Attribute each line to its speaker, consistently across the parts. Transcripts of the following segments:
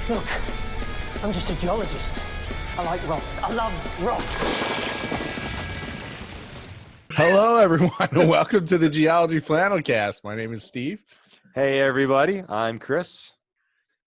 Speaker 1: Look, I'm just a geologist. I like rocks. I love rocks.
Speaker 2: Hello, everyone, and welcome to the Geology Flannelcast. My name is Steve.
Speaker 3: Hey, everybody. I'm Chris.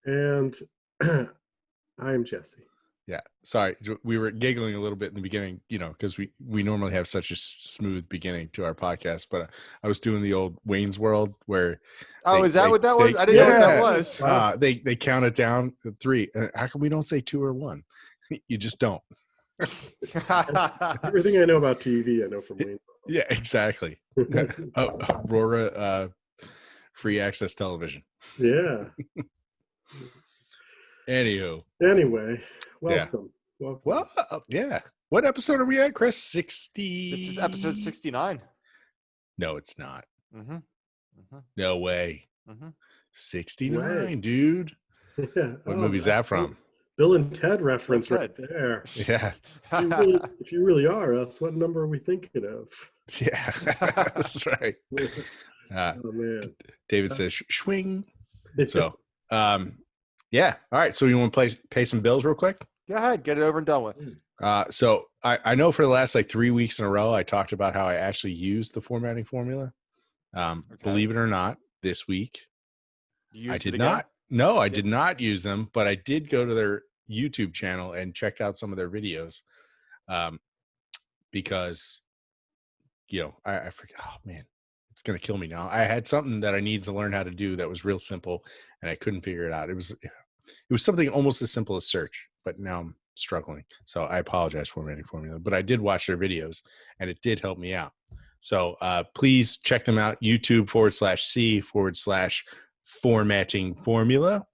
Speaker 4: And I'm Jesse.
Speaker 2: Yeah, sorry. We were giggling a little bit in the beginning, because we normally have such a smooth beginning to our podcast. But I was doing the old Wayne's World where.
Speaker 3: Is that what that was? I didn't know what that was.
Speaker 2: They count it down to 3. How come we don't say 2 or 1? You just don't.
Speaker 4: Everything I know about TV, I know from Wayne.
Speaker 2: Yeah, exactly. Aurora free access television.
Speaker 4: Yeah.
Speaker 2: Anyway,
Speaker 4: welcome.
Speaker 2: Yeah. Well, yeah. What episode are we at, Chris? 60.
Speaker 3: This is episode 69.
Speaker 2: No, it's not.
Speaker 3: Mm-hmm. Mm-hmm.
Speaker 2: No way.
Speaker 3: Mm-hmm.
Speaker 2: 69,
Speaker 4: Way.
Speaker 2: Dude.
Speaker 4: Yeah.
Speaker 2: What movie's that from?
Speaker 4: Bill and Ted reference right there.
Speaker 2: Yeah.
Speaker 4: If you really are us, what number are we thinking of?
Speaker 2: Yeah, that's right.
Speaker 4: Oh, man.
Speaker 2: David says, swing. So, yeah. All right. So you want to pay some bills real quick?
Speaker 3: Go ahead. Get it over and done with.
Speaker 2: So I know for the last 3 weeks in a row, I talked about how I actually used the formatting formula. Believe it or not, this week, I did not. No, I did not use them, but I did go to their YouTube channel and checked out some of their videos. Because, I forgot, oh man, it's going to kill me now. I had something that I needed to learn how to do that was real simple and I couldn't figure it out. It was something almost as simple as search, but now I'm struggling. So I apologize for formatting formula, but I did watch their videos and it did help me out. So please check them out. YouTube/C/formatting formula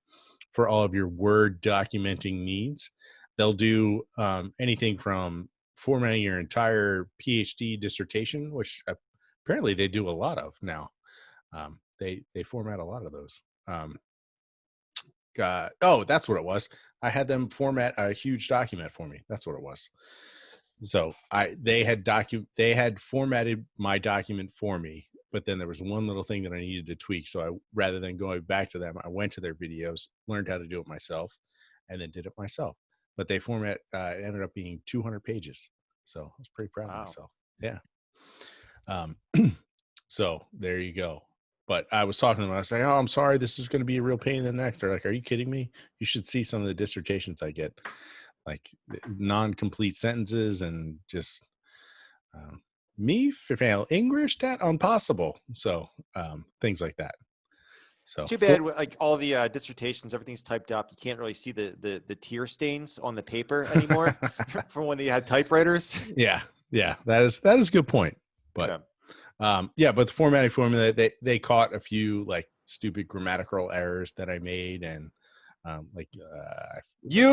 Speaker 2: for all of your Word documenting needs. They'll do anything from formatting your entire PhD dissertation, which apparently they do a lot of now. They format a lot of those. That's what it was. I had them format a huge document for me. That's what it was. So they had formatted my document for me, but then there was one little thing that I needed to tweak. So rather than going back to them, I went to their videos, learned how to do it myself, and then did it myself. But they it ended up being 200 pages. So I was pretty proud of myself. Yeah. So there you go. But I was talking to them. I was saying, "Oh, I'm sorry. This is going to be a real pain in the neck." They're like, "Are you kidding me? You should see some of the dissertations I get, like non-complete sentences and just me fail English that impossible." So things like that. So
Speaker 3: it's too bad. Like all the dissertations, everything's typed up. You can't really see the tear stains on the paper anymore from when they had typewriters.
Speaker 2: Yeah, that is a good point. But but the formatting formula, they caught a few like stupid grammatical errors that I made, and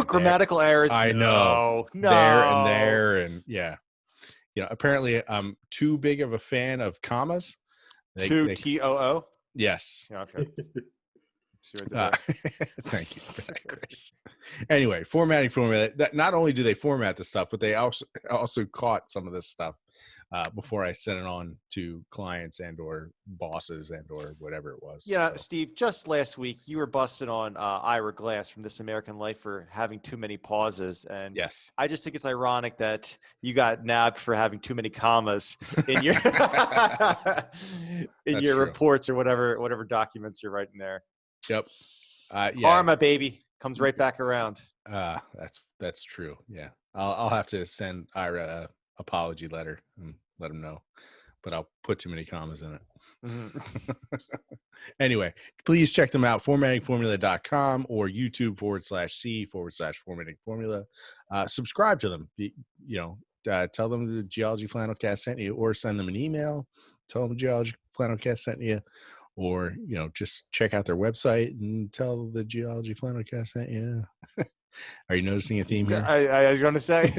Speaker 3: grammatical errors.
Speaker 2: I know there, and apparently I'm too big of a fan of commas.
Speaker 3: TOO.
Speaker 2: Yes.
Speaker 3: Yeah, okay.
Speaker 2: Thank you for that, Chris. Anyway, formatting formula. That not only do they format the stuff, but they also caught some of this stuff before I sent it on to clients and or bosses and or whatever it was.
Speaker 3: Yeah,
Speaker 2: so.
Speaker 3: Steve, just last week you were busting on Ira Glass from This American Life for having too many pauses. And
Speaker 2: yes,
Speaker 3: I just think it's ironic that you got nabbed for having too many commas in your reports or whatever documents you're writing there.
Speaker 2: Yep.
Speaker 3: Karma, baby, comes right back around.
Speaker 2: That's true. Yeah, I'll have to send Ira a apology letter and let him know, but I'll put too many commas in it. Mm-hmm. Anyway, please check them out, formattingformula.com or YouTube/C/formatting formula. Subscribe to them. Tell them the Geology Flannelcast sent you, or send them an email. Tell them the Geology Flannelcast sent you, or just check out their website and tell the Geology Flannelcast sent you. Are you noticing a theme here?
Speaker 3: I was going to say.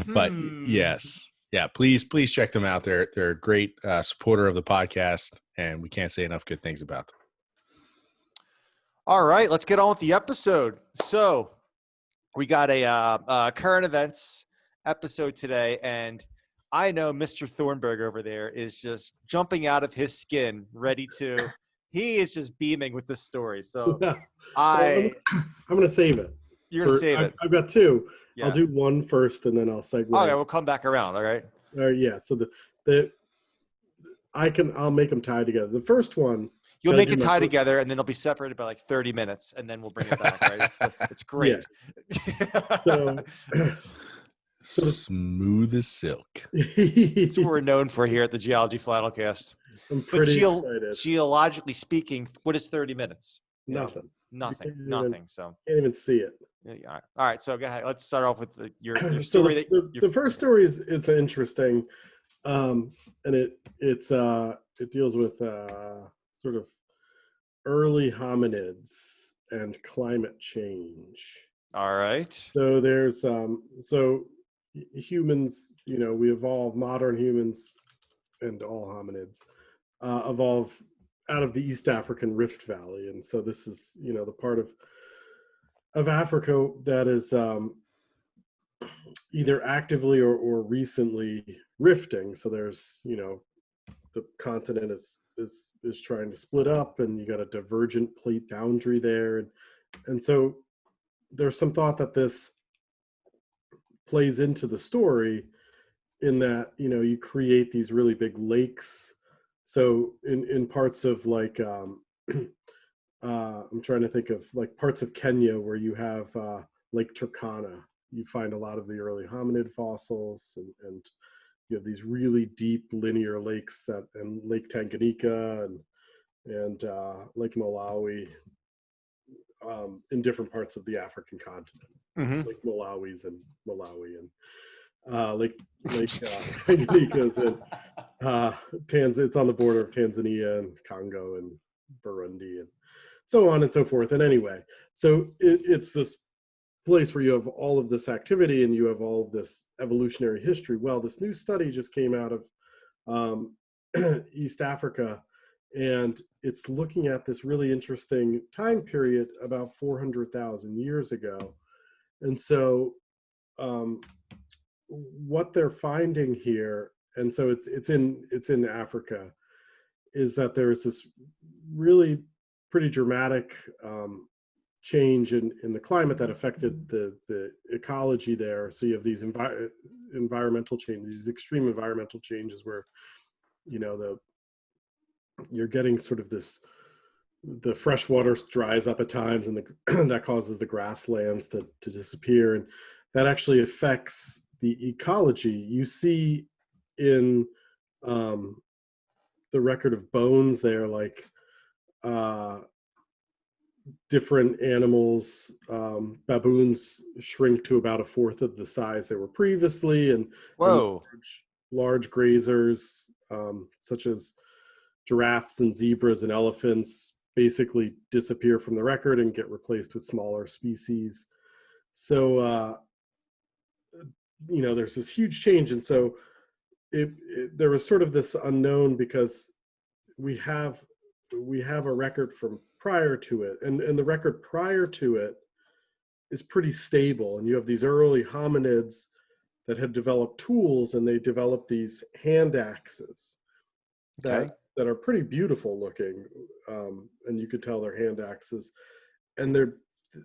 Speaker 2: But yes, please check them out. They're a great supporter of the podcast, and we can't say enough good things about them.
Speaker 3: All right, let's get on with the episode. So we got a current events episode today, and I know Mr. Thornburg over there is just jumping out of his skin, ready to He is just beaming with this story. So
Speaker 4: Well,
Speaker 3: I'm
Speaker 4: I'm going to save it.
Speaker 3: you're gonna save it.
Speaker 4: I've got two.
Speaker 3: Yeah.
Speaker 4: I'll do one first, and then I'll segue.
Speaker 3: Okay, we'll come back around. All right.
Speaker 4: Yeah. So I'll make them tie together. The first one.
Speaker 3: You'll
Speaker 4: gotta
Speaker 3: make
Speaker 4: do
Speaker 3: it
Speaker 4: my
Speaker 3: tie
Speaker 4: first-
Speaker 3: together, and then they'll be separated by like 30 minutes, and then we'll bring it back. Right? It's great.
Speaker 4: So,
Speaker 2: Smooth as silk.
Speaker 3: That's what we're known for here at the Geology Flannelcast.
Speaker 4: I'm
Speaker 3: But
Speaker 4: pretty excited.
Speaker 3: geologically speaking, what is 30 minutes?
Speaker 4: Nothing.
Speaker 3: Nothing.
Speaker 4: can't even-
Speaker 3: Nothing. So,
Speaker 4: Can't even see it.
Speaker 3: yeah, all right. So go ahead. Let's start off with your
Speaker 4: So
Speaker 3: story.
Speaker 4: the first story is it's interesting, and it deals with sort of early hominids and climate change.
Speaker 3: All right.
Speaker 4: So there's humans, we evolve, modern humans and all hominids evolve out of the East African Rift Valley, and so this is the part of Africa that is either actively or recently rifting. So there's the continent is trying to split up, and you got a divergent plate boundary there, and so there's some thought that this plays into the story in that you create these really big lakes. So in parts of like I'm trying to think of like parts of Kenya where you have Lake Turkana, you find a lot of the early hominid fossils, and you have these really deep linear lakes and Lake Tanganyika and Lake Malawi in different parts of the African continent.
Speaker 3: Mm-hmm.
Speaker 4: Lake Malawi's and Malawi, and Lake Tanganyika's in it's on the border of Tanzania and Congo and Burundi and so on and so forth. And anyway, so it's this place where you have all of this activity and you have all of this evolutionary history. Well, this new study just came out of East Africa, and it's looking at this really interesting time period about 400,000 years ago. And so what they're finding here, and so it's in Africa, is that there's this really pretty dramatic change in the climate that affected the ecology there. So you have these environmental changes, these extreme environmental changes where you're getting sort of the fresh water dries up at times, and that causes the grasslands to disappear, and that actually affects the ecology. You see in the record of bones there, like different animals, baboons shrink to about a fourth of the size they were previously, and
Speaker 3: Whoa.
Speaker 4: large grazers such as giraffes and zebras and elephants basically disappear from the record and get replaced with smaller species. So there's this huge change, and so there was sort of this unknown, because we have a record from prior to it, and the record prior to it is pretty stable, and you have these early hominids that had developed tools, and they developed these hand axes that are pretty beautiful looking, and you could tell they're hand axes, and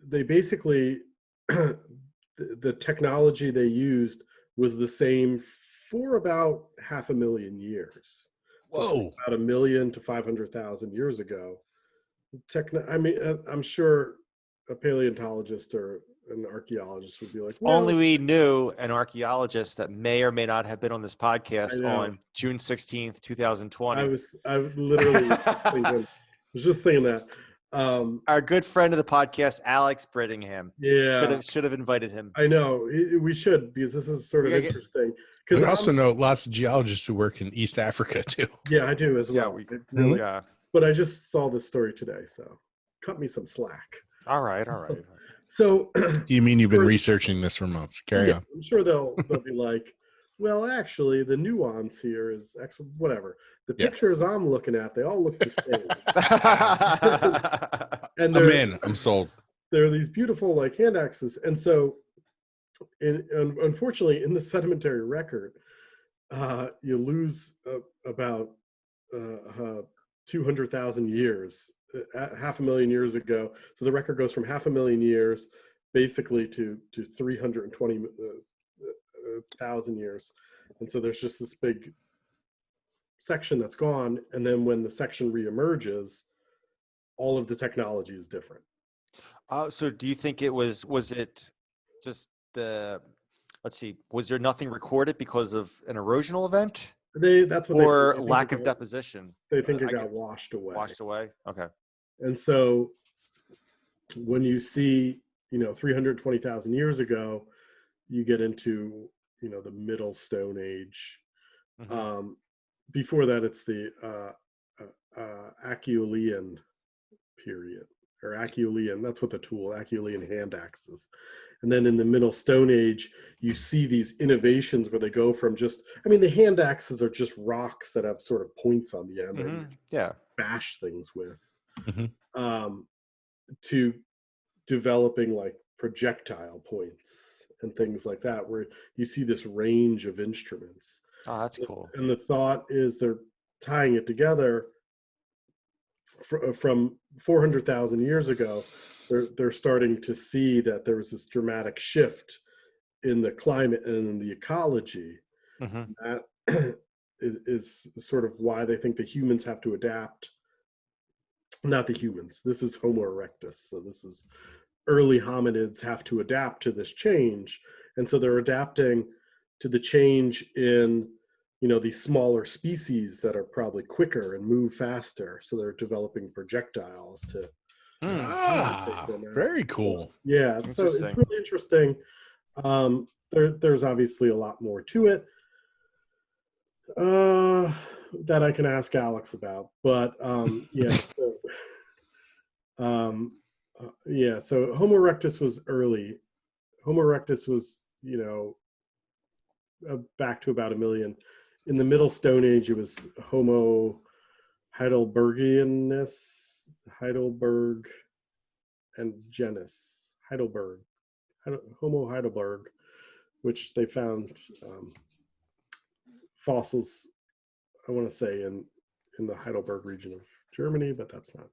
Speaker 4: they basically the technology they used was the same for about 500,000 years. So
Speaker 2: Whoa.
Speaker 4: about 1 million to 500,000 years ago. I'm sure a paleontologist or an archaeologist would be like, well,
Speaker 3: Only we knew an archaeologist that may or may not have been on this podcast on June 16th, 2020.
Speaker 4: I was literally was just thinking that.
Speaker 3: Our good friend of the podcast, Alex Brittingham.
Speaker 4: Yeah.
Speaker 3: Should have invited him.
Speaker 4: I know. We should, because this is sort of interesting.
Speaker 2: We also know lots of geologists who work in East Africa too.
Speaker 4: Yeah, I do as well.
Speaker 2: Really?
Speaker 3: Yeah.
Speaker 4: But I just saw this story today, so cut me some slack.
Speaker 3: All right.
Speaker 4: So
Speaker 2: You mean you've been researching this for months? Carry on.
Speaker 4: I'm sure they'll be like, well, actually, the nuance here is X, whatever. The pictures I'm looking at, they all look the same. And
Speaker 2: I'm in. I'm sold.
Speaker 4: There are these beautiful like hand axes, and so, unfortunately, in the sedimentary record, you lose about 200,000 years, half a million years ago. So the record goes from half a million years basically to 320,000 years. And so there's just this big section that's gone. And then when the section reemerges, all of the technology is different.
Speaker 3: So do you think it was it just let's see, was there nothing recorded because of an erosional event
Speaker 4: That's what
Speaker 3: or
Speaker 4: they
Speaker 3: lack of deposition?
Speaker 4: They think it got washed away.
Speaker 3: Washed away? Okay.
Speaker 4: And so when you see, 320,000 years ago, you get into, the middle Stone Age.
Speaker 3: Mm-hmm.
Speaker 4: Before that, it's the Acheulean period, or Acheulean. That's what the tool, Acheulean hand axes. And then in the middle Stone Age, you see these innovations where they go from the hand axes are just rocks that have sort of points on the end that you bash things with, to developing like projectile points and things like that, where you see this range of instruments.
Speaker 3: Oh, that's cool.
Speaker 4: And the thought is they're tying it together from 400,000 years ago. They're starting to see that there was this dramatic shift in the climate and in the ecology. That is sort of why they think the humans have to adapt. Not the humans. This is Homo erectus. So this is early hominids have to adapt to this change. And so they're adapting to the change in, these smaller species that are probably quicker and move faster. So they're developing projectiles to
Speaker 2: very cool.
Speaker 4: Yeah, so it's really interesting. There's obviously a lot more to it that I can ask Alex about, but so Homo erectus was early. Homo erectus was, back to about 1 million. In the middle Stone Age, it was Homo heidelbergianus, Heidelberg, and genus Homo Heidelberg, which they found fossils, I want to say in the Heidelberg region of Germany, but that's not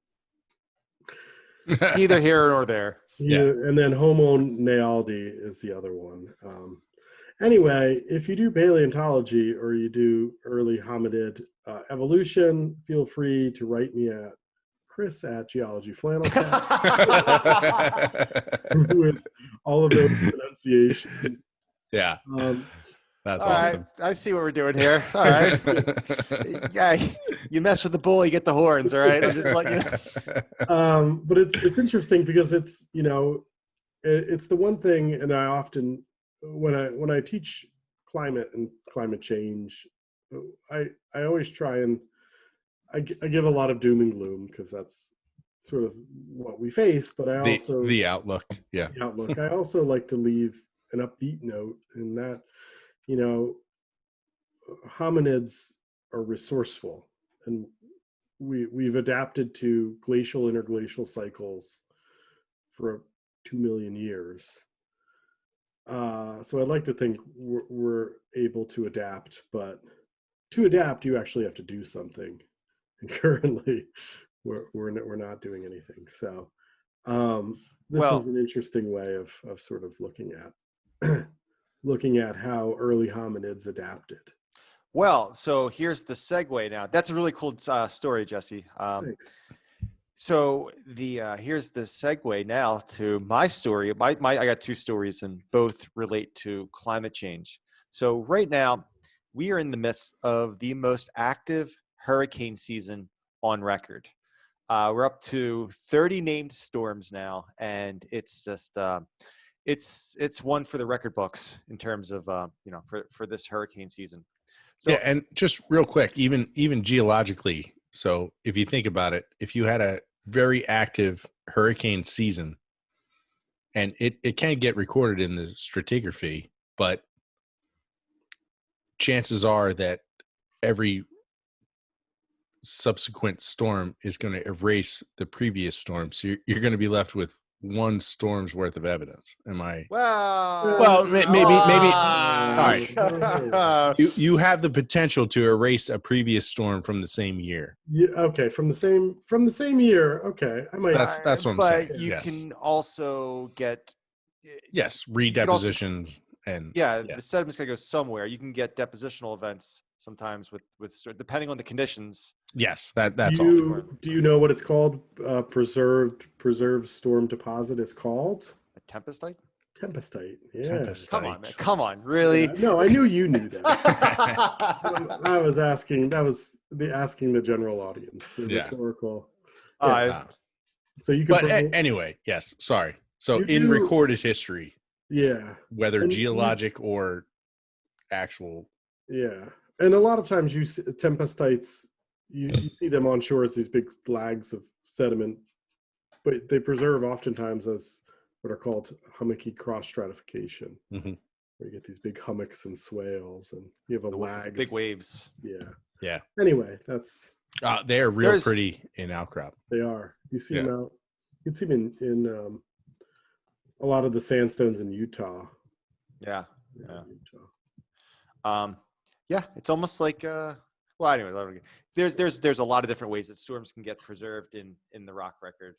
Speaker 3: neither here nor there.
Speaker 4: Yeah, and then Homo nealdi is the other one. Anyway, if you do paleontology or you do early hominid evolution, feel free to write me at Chris at Geology Flannelcast with all of those pronunciations.
Speaker 2: Yeah. That's
Speaker 3: all
Speaker 2: awesome.
Speaker 3: Right. I see what we're doing here. All right. Yeah, you mess with the bull, you get the horns. All right. I'm just letting you know.
Speaker 4: But it's interesting because it's, it's the one thing, and I often, when I teach climate and climate change, I always try and I give a lot of doom and gloom because that's sort of what we face. But I also
Speaker 2: the outlook,
Speaker 4: the outlook. I also like to leave an upbeat note in that, hominids are resourceful, and we've adapted to glacial interglacial cycles for 2 million years. So I'd like to think we're able to adapt, but to adapt, you actually have to do something. And currently, we're not doing anything. So this is an interesting way of sort of looking at how early hominids adapted.
Speaker 3: Well, so here's the segue now. That's a really cool story, Jesse.
Speaker 4: Thanks.
Speaker 3: So here's the segue now to my story. I got 2 stories, and both relate to climate change. So right now, we are in the midst of the most active hurricane season on record. We're up to 30 named storms now, and it's just it's one for the record books in terms of for this hurricane season. So,
Speaker 2: yeah, and just real quick, even geologically. So if you think about it, if you had a very active hurricane season, and it can get recorded in the stratigraphy, but chances are that every subsequent storm is going to erase the previous storm. So you're going to be left with one storm's worth of evidence. Am I?
Speaker 3: Well,
Speaker 2: Maybe.
Speaker 3: All
Speaker 2: right. You have the potential to erase a previous storm from the same year.
Speaker 4: Yeah, okay, from the same year. Okay, I might.
Speaker 2: That's what I'm saying.
Speaker 3: But you
Speaker 2: Yes.
Speaker 3: can also get
Speaker 2: Yes,
Speaker 3: you could also-
Speaker 2: redepositions and
Speaker 3: the sediment's gotta go somewhere. You can get depositional events sometimes with depending on the conditions.
Speaker 2: yes, that's
Speaker 4: do
Speaker 2: all.
Speaker 4: you, do you know what it's called? Preserved storm deposit is called
Speaker 3: A tempestite?
Speaker 4: tempestite. Yeah.
Speaker 2: Tempestite.
Speaker 3: Come on, man. Come on, really?
Speaker 4: Yeah, no, I knew you knew that. I was asking. That was asking the general audience. The
Speaker 2: Yeah.
Speaker 4: rhetorical.
Speaker 2: So
Speaker 4: you can.
Speaker 2: Anyway, yes. Sorry. So
Speaker 4: You
Speaker 2: in
Speaker 4: do-
Speaker 2: recorded history,
Speaker 4: Yeah.
Speaker 2: whether
Speaker 4: And
Speaker 2: geologic or actual,
Speaker 4: Yeah, and a lot of times you see tempestites. You see them on shore as these big lags of sediment, but they preserve oftentimes as what are called hummocky cross stratification,
Speaker 2: Mhm.
Speaker 4: where you get these big hummocks and swales, and you have a lag.
Speaker 3: Big waves.
Speaker 4: Yeah. Anyway, that's
Speaker 2: they're real pretty in outcrop.
Speaker 4: they are. You see them out. You can see them in a lot of the sandstones in Utah.
Speaker 3: Yeah.
Speaker 4: Utah.
Speaker 3: It's almost like well, anyway, there's a lot of different ways that storms can get preserved in the rock record.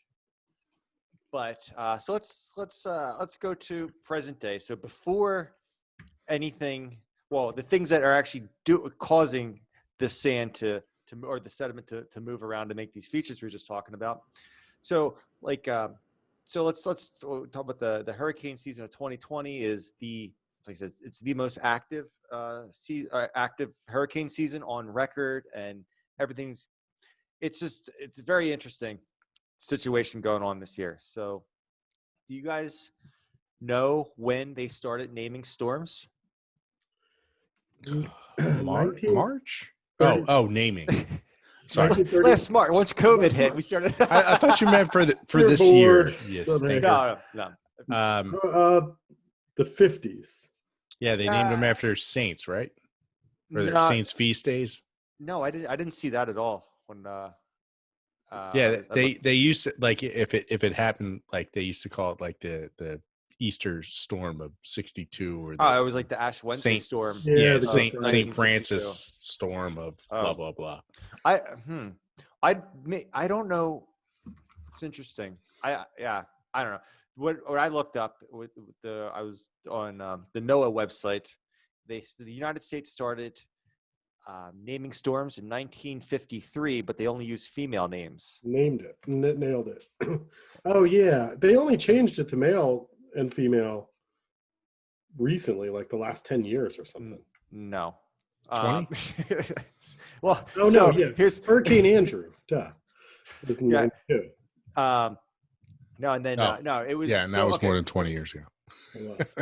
Speaker 3: But so let's go to present day. So before anything, well, the things that are actually causing the sand or the sediment to move around to make these features we were just talking about. So let's talk about the hurricane season of 2020 is like I said, it's the most active active hurricane season on record, and it's a very interesting situation going on this year. So do you guys know when they started naming storms?
Speaker 2: March? Naming. Sorry.
Speaker 3: Last March, once COVID hit, we started.
Speaker 2: I thought you meant for this
Speaker 4: bored,
Speaker 2: year. Yes,
Speaker 4: so
Speaker 2: thank
Speaker 3: No.
Speaker 4: The 50s.
Speaker 2: Yeah, they named them after saints, right? Or their saints' feast days.
Speaker 3: No, I didn't see that at all. When
Speaker 2: they used to, like, if it happened, like they used to call it like the Easter storm of '62 or
Speaker 3: it was like the Ash Wednesday storm.
Speaker 4: Yeah,
Speaker 2: Saint Francis storm of blah blah blah.
Speaker 3: I don't know. It's interesting. I don't know. What I looked up I was on the NOAA website. The United States started naming storms in 1953, but they only used female names.
Speaker 4: Nailed it. Oh yeah, they only changed it to male and female recently, like the last 10 years or something.
Speaker 3: No.
Speaker 2: 20?
Speaker 3: Well,
Speaker 4: here's Hurricane Andrew. Duh. It was in 92.
Speaker 3: No, and then no, it was.
Speaker 2: Yeah, and that was more than 20 years ago.
Speaker 4: It was.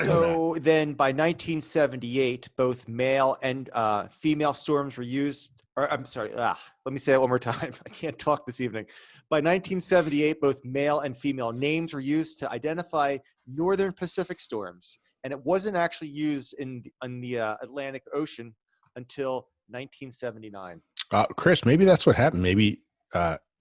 Speaker 3: So then by 1978, both male and female storms were used. Or I'm sorry, let me say that one more time. I can't talk this evening. By 1978, both male and female names were used to identify northern Pacific storms. And it wasn't actually used in the Atlantic Ocean until 1979.
Speaker 2: Chris, maybe that's what happened. Maybe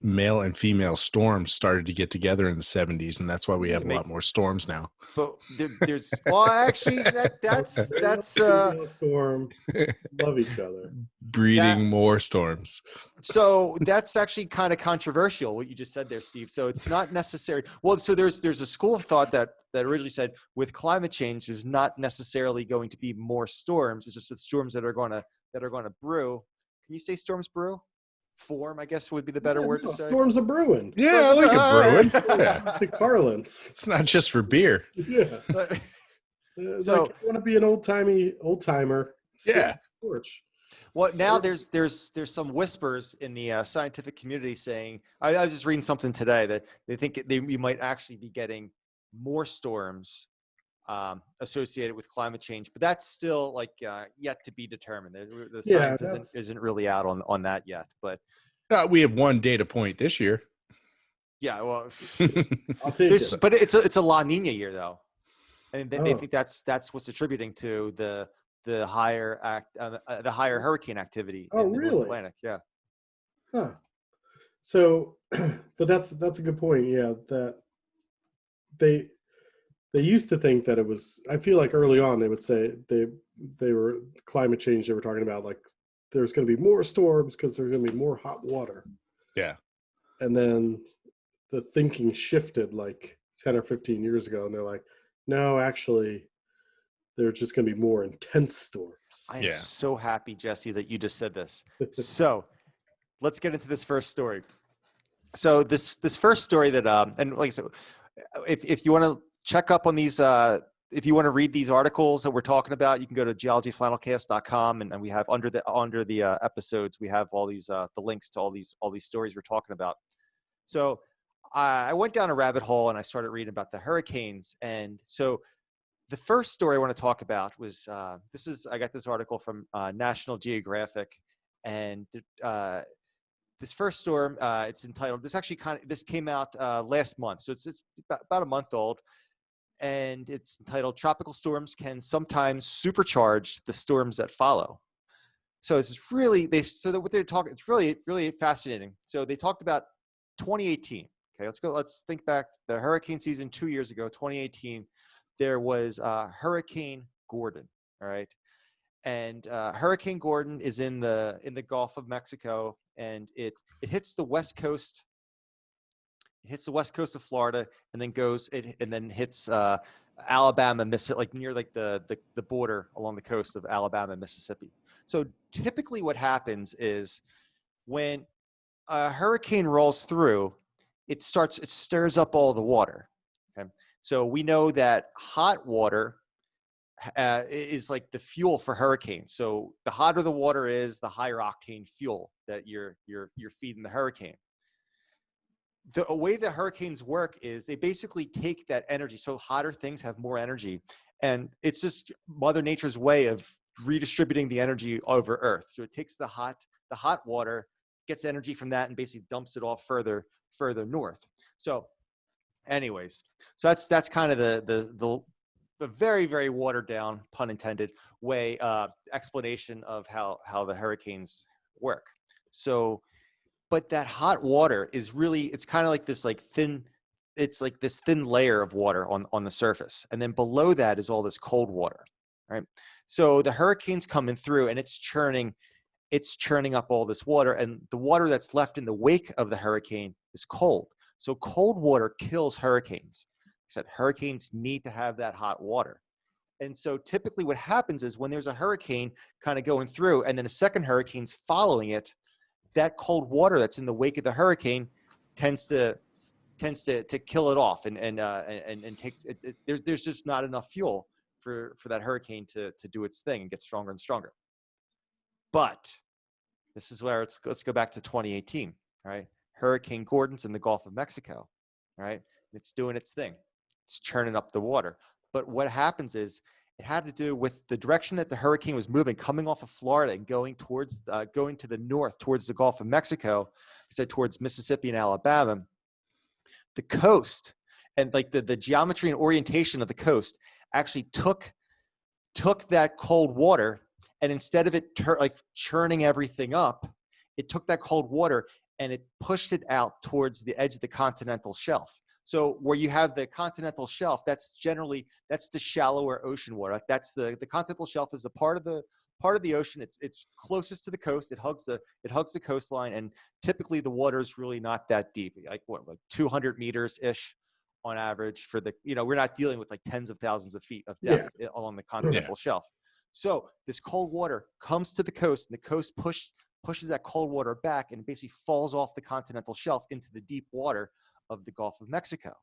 Speaker 2: male and female storms started to get together in the 70s, and that's why we have a lot more storms now.
Speaker 3: But there's actually that's
Speaker 4: storm love each other,
Speaker 2: breeding more storms.
Speaker 3: So that's actually kind of controversial what you just said there, Steve. So it's not necessary. Well, so there's a school of thought that originally said with climate change, there's not necessarily going to be more storms. It's just the storms that are going to brew. Can you say storms brew? Form, I guess, would be the better word to say.
Speaker 4: Storms are brewing.
Speaker 2: Yeah, I like a brewing.
Speaker 4: Yeah, like parlance.
Speaker 2: It's not just for beer.
Speaker 4: Yeah. So like you want to be an old timer.
Speaker 2: Yeah.
Speaker 4: Porch.
Speaker 3: Well, now there's some whispers in the scientific community saying I was just reading something today that they think we might actually be getting more storms associated with climate change, but that's still like yet to be determined. The science isn't really out on that yet. But
Speaker 2: we have one data point this year.
Speaker 3: Yeah, well,
Speaker 4: I'll take it.
Speaker 3: But it's a La Nina year though, and they think that's what's attributing to the higher hurricane activity in the North Atlantic. Yeah.
Speaker 4: Huh. So, but that's a good point. Yeah, that they used to think that it was, I feel like early on they would say they were climate change, they were talking about like there's going to be more storms because there's going to be more hot water.
Speaker 2: Yeah.
Speaker 4: And then the thinking shifted like 10 or 15 years ago, and they're like, no, actually there's just going to be more intense storms.
Speaker 3: I am so happy, Jesse, that you just said this. So let's get into this first story. So this first story that and like I said, if you want to check up on these, if you want to read these articles that we're talking about, you can go to geologyflannelcast.com, and we have under the episodes, we have all these the links to all these stories we're talking about. So I went down a rabbit hole and I started reading about the hurricanes. And so the first story I want to talk about was I got this article from National Geographic, and this first storm, it's entitled, this came out last month, so it's about a month old, and it's entitled "Tropical Storms Can Sometimes Supercharge the Storms That Follow." So it's really what they're talking. It's really fascinating. So they talked about 2018. Okay, let's think back. The hurricane season 2 years ago, 2018. There was Hurricane Gordon. All right. And Hurricane Gordon is in the Gulf of Mexico, and it hits the west coast. It hits the west coast of Florida, and then hits Alabama, Mississippi, like near like the border along the coast of Alabama and Mississippi. So typically, what happens is when a hurricane rolls through, it stirs up all the water. Okay, so we know that hot water is like the fuel for hurricanes. So the hotter the water is, the higher octane fuel that you're feeding the hurricane. The way that hurricanes work is they basically take that energy. So hotter things have more energy, and it's just Mother Nature's way of redistributing the energy over Earth. So it takes the hot water, gets energy from that, and basically dumps it off further north. So anyways, so that's kind of the very, very watered down, pun intended, way explanation of how the hurricanes work. So, but that hot water is really, it's kind of like this thin layer of water on the surface, and then below that is all this cold water, right? So the hurricane's coming through, and it's churning up all this water, and the water that's left in the wake of the hurricane is cold. So cold water kills hurricanes. Said hurricanes need to have that hot water. And so typically what happens is when there's a hurricane kind of going through and then a second hurricane's following it, that cold water that's in the wake of the hurricane tends to kill it off and takes it, there's just not enough fuel for that hurricane to do its thing and get stronger and stronger. But this is where let's go back to 2018, right? Hurricane Gordon's in the Gulf of Mexico, right? It's doing its thing. It's churning up the water. But what happens is it had to do with the direction that the hurricane was moving, coming off of Florida and going to the north towards the Gulf of Mexico, so towards Mississippi and Alabama. The coast and like the geometry and orientation of the coast actually took that cold water, and instead of it churning everything up, it took that cold water and it pushed it out towards the edge of the continental shelf. So where you have the continental shelf, that's the shallower ocean water. Like that's the continental shelf is the part of the ocean. It's closest to the coast. It hugs the coastline, and typically the water is really not that deep. Like 200 meters ish on average for the, we're not dealing with like tens of thousands of feet of depth along the continental shelf. So this cold water comes to the coast, and the coast pushes that cold water back, and it basically falls off the continental shelf into the deep water of the Gulf of Mexico.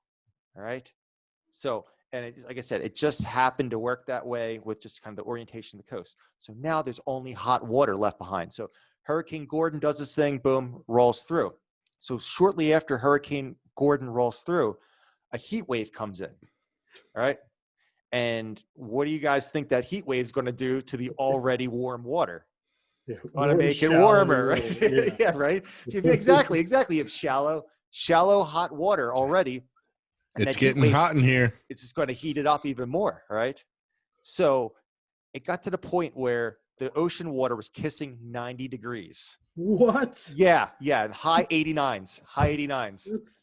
Speaker 3: All right. So, and like I said, it just happened to work that way with just kind of the orientation of the coast. So now there's only hot water left behind. So Hurricane Gordon does this thing, boom, rolls through. So shortly after Hurricane Gordon rolls through, a heat wave comes in. All right. And what do you guys think that heat wave is going to do to the already warm water? It's going to make it warmer, right? Yeah, right. Exactly. You have shallow hot water already.
Speaker 2: It's getting hot in here.
Speaker 3: It's just going to heat it up even more, right? So it got to the point where the ocean water was kissing 90 degrees.
Speaker 4: What?
Speaker 3: Yeah, high 89s.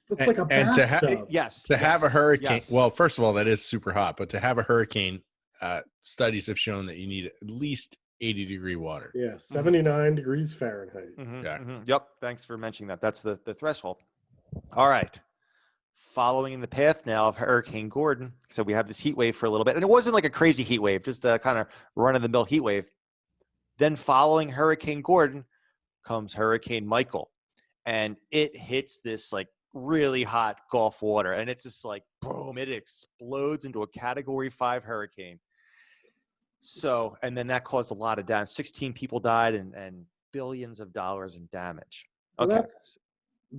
Speaker 4: That's like a
Speaker 2: And to
Speaker 4: bathtub.
Speaker 3: Yes.
Speaker 2: have a hurricane.
Speaker 3: Yes.
Speaker 2: Well, first of all, that is super hot, but to have a hurricane, studies have shown that you need at least 80-degree water.
Speaker 4: Yeah, 79 degrees Fahrenheit.
Speaker 2: Yeah.
Speaker 3: Yep. Thanks for mentioning that. That's the threshold. All right. Following in the path now of Hurricane Gordon. So we have this heat wave for a little bit. And it wasn't like a crazy heat wave, just a kind of run-of-the-mill heat wave. Then following Hurricane Gordon comes Hurricane Michael. And it hits this like really hot Gulf water. And it's just like, boom, it explodes into a Category 5 hurricane. So, and then that caused a lot of damage. 16 people died and billions of dollars in damage. Okay.
Speaker 4: Well,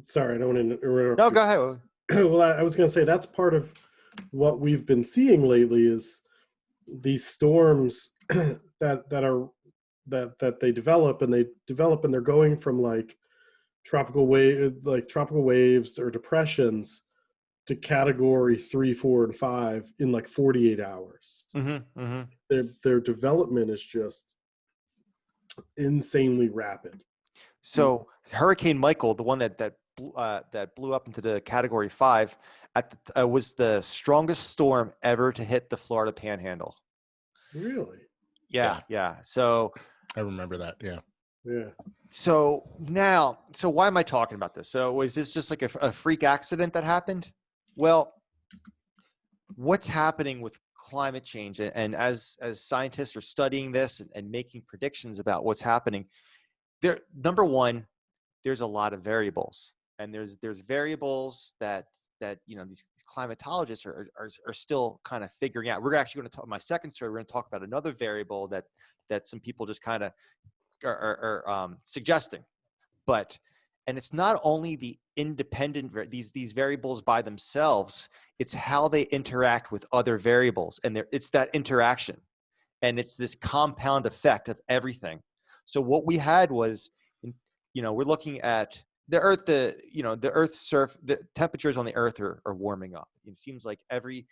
Speaker 4: sorry, I don't want to interrupt.
Speaker 3: No, go ahead.
Speaker 4: Well, I was going to say that's part of what we've been seeing lately is these storms that they develop and they're going from like tropical waves or depressions to Category 3, 4, and 5 in like 48 hours. Their development is just insanely rapid.
Speaker 3: So Hurricane Michael, the one that blew up into the Category 5, was the strongest storm ever to hit the Florida Panhandle.
Speaker 4: Really?
Speaker 3: Yeah. So
Speaker 2: I remember that. Yeah.
Speaker 3: So why am I talking about this? So was this just like a freak accident that happened? Well, what's happening with climate change, and as scientists are studying this and making predictions about what's happening, number one, there's a lot of variables, and there's variables that these climatologists are still kind of figuring out. We're actually going to talk, my second story, we're going to talk about another variable that some people just kind of are suggesting, and it's not only the independent these variables by themselves, it's how they interact with other variables, and it's that interaction, and it's this compound effect of everything. So what we had was, we're looking at the Earth. The temperatures on the Earth are warming up. It seems like every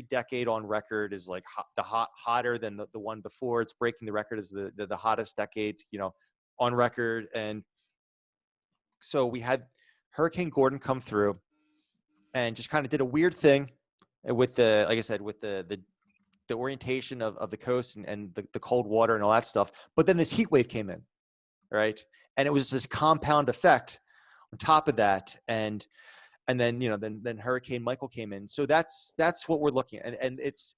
Speaker 3: decade on record is like hotter than the one before. It's breaking the record as the hottest decade, on record. And so we had Hurricane Gordon come through and just kind of did a weird thing with the orientation of the coast and the cold water and all that stuff. But then this heat wave came in, right? And it was this compound effect on top of that. And then, then Hurricane Michael came in. So that's what we're looking at. And it's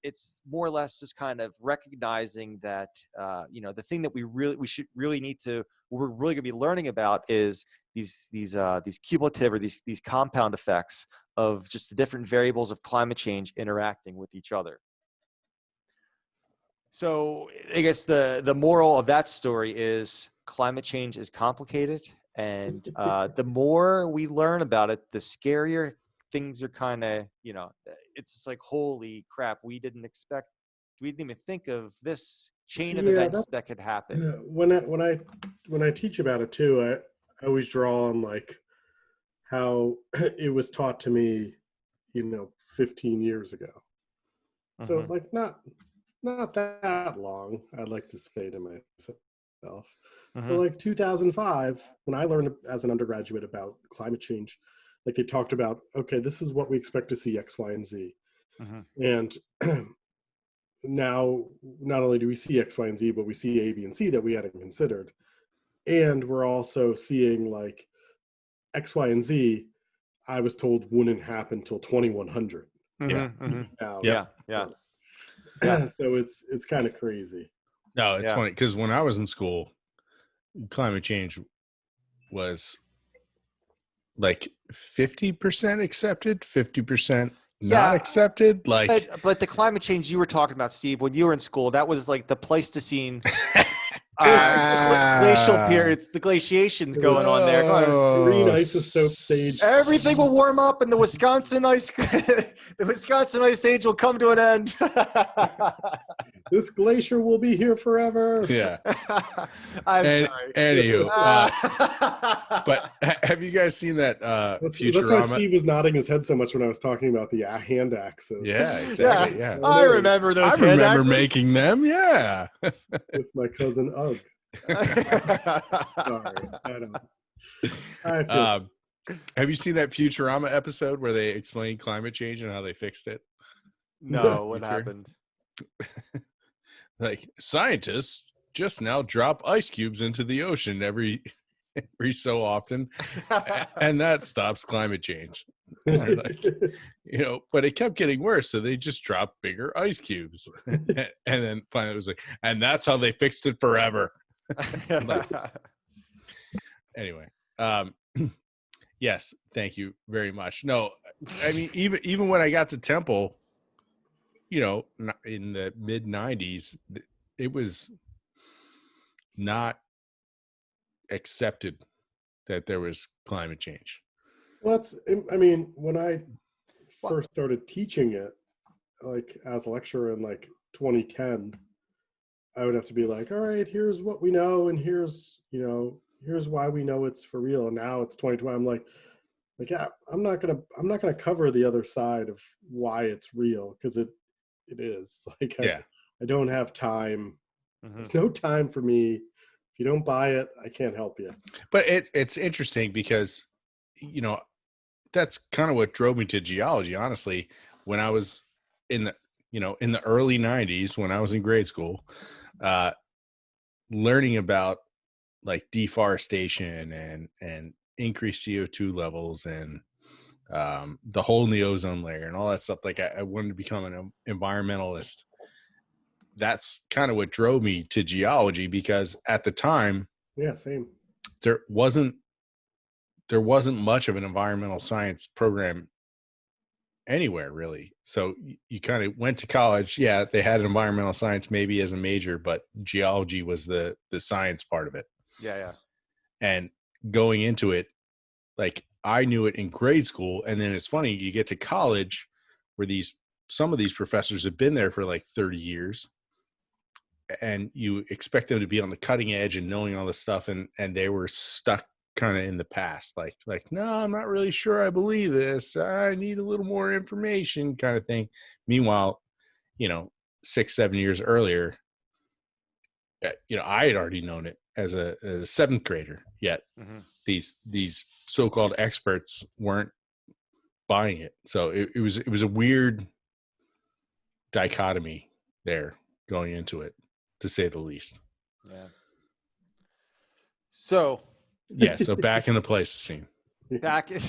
Speaker 3: more or less just kind of recognizing that, the thing that we're really going to be learning about is these cumulative or these compound effects of just the different variables of climate change interacting with each other. So I guess the moral of that story is climate change is complicated. And the more we learn about it, the scarier things are kind of, it's just like, holy crap, we didn't even think of this chain of events that could happen.
Speaker 4: When I teach about it too, I always draw on like how it was taught to me, 15 years ago. So like not that long, I'd like to say to myself. But like 2005, when I learned as an undergraduate about climate change, like they talked about, okay, this is what we expect to see X, Y, and Z. And now not only do we see X, Y, and Z, but we see A, B, and C that we hadn't considered. And we're also seeing like X, Y, and Z, I was told wouldn't happen till 2100. So it's kind of crazy.
Speaker 2: No, it's funny because when I was in school, climate change was like 50% accepted, 50% not accepted. Like,
Speaker 3: but the climate change you were talking about, Steve, when you were in school, that was like the Pleistocene glacial periods, the glaciations going on there.
Speaker 4: Green isotope stage.
Speaker 3: Everything will warm up, and the Wisconsin ice age will come to an end.
Speaker 4: This glacier will be here forever.
Speaker 2: Yeah.
Speaker 3: I'm
Speaker 2: And,
Speaker 3: sorry.
Speaker 2: anywho, but have you guys seen that
Speaker 4: That's why
Speaker 2: Futurama?
Speaker 4: Steve was nodding his head so much when I was talking about the hand axes.
Speaker 2: Yeah, exactly. Yeah.
Speaker 3: I remember those.
Speaker 2: I
Speaker 3: hand
Speaker 2: remember
Speaker 3: axes.
Speaker 2: making them. Yeah.
Speaker 4: With my cousin Ugg. Sorry, I don't. I feel
Speaker 2: Have you seen that Futurama episode where they explain climate change and how they fixed it?
Speaker 3: No, what
Speaker 2: Sure.
Speaker 3: happened?
Speaker 2: Like, scientists just now drop ice cubes into the ocean every so often, and that stops climate change. And they're like, but it kept getting worse, so they just dropped bigger ice cubes. And then finally it was like, and that's how they fixed it forever. Anyway, yes, thank you very much. No, I mean, even when I got to Temple, in the mid 90s, it was not accepted that there was climate change.
Speaker 4: Well, I mean, when I first started teaching it, like as a lecturer in like 2010, I would have to be like, all right, here's what we know, and here's why we know it's for real. And now it's 2020. I'm like, yeah, I'm not gonna cover the other side of why it's real, because it is. Like, I don't have time. There's no time for me. If you don't buy it, I can't help you.
Speaker 2: But it's interesting because, that's kind of what drove me to geology. Honestly, when I was in the early 90s, when I was in grade school, learning about like deforestation and increased CO2 levels and the hole in the ozone layer and all that stuff. Like, I wanted to become an environmentalist. That's kind of what drove me to geology, because at the time,
Speaker 4: same.
Speaker 2: There wasn't much of an environmental science program anywhere, really. So you kind of went to college. Yeah, they had environmental science maybe as a major, but geology was the science part of it.
Speaker 3: Yeah.
Speaker 2: And going into it, like, I knew it in grade school, and then it's funny, you get to college where some of these professors have been there for like 30 years, and you expect them to be on the cutting edge and knowing all this stuff, and they were stuck kind of in the past, like, no, I'm not really sure I believe this, I need a little more information, kind of thing. Meanwhile, 6-7 years earlier, I had already known it as a seventh grader, yet these so-called experts weren't buying it. So it was a weird dichotomy there going into it, to say the least.
Speaker 3: Yeah. So
Speaker 2: back in the Pleistocene.
Speaker 3: Back in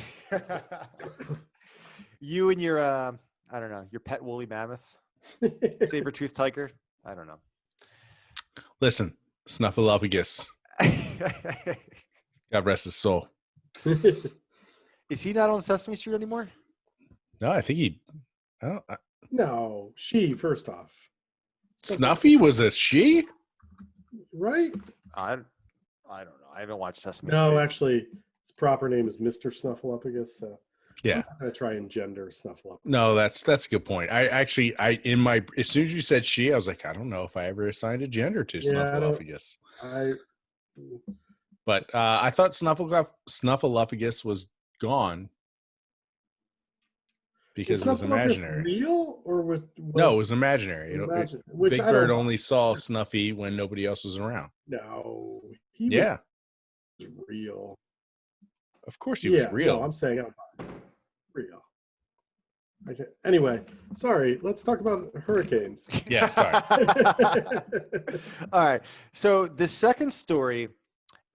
Speaker 3: you and your I don't know, your pet woolly mammoth, saber-toothed tiger. I don't know.
Speaker 2: Listen, Snuffleupagus. God rest his soul.
Speaker 3: Is he not on Sesame Street anymore?
Speaker 2: No, I think
Speaker 4: No, she, first off.
Speaker 2: Snuffy was a she?
Speaker 4: Right?
Speaker 3: I don't know. I haven't watched Sesame Street.
Speaker 4: No, actually, his proper name is Mr. Snuffleupagus. So
Speaker 2: Yeah.
Speaker 4: I'm not gonna try and gender Snuffleupagus.
Speaker 2: No, that's a good point. As soon as you said she, I was like, I don't know if I ever assigned a gender to Snuffleupagus. But I thought Snuffleupagus was gone because it was imaginary.
Speaker 4: Real or
Speaker 2: no, it was imaginary.
Speaker 4: Which
Speaker 2: Big Bird only saw Snuffy when nobody else was around.
Speaker 4: No, he was real.
Speaker 2: Of course, he was real.
Speaker 4: No, I'm saying real. Anyway, sorry. Let's talk about hurricanes.
Speaker 2: Yeah, sorry.
Speaker 3: All right. So the second story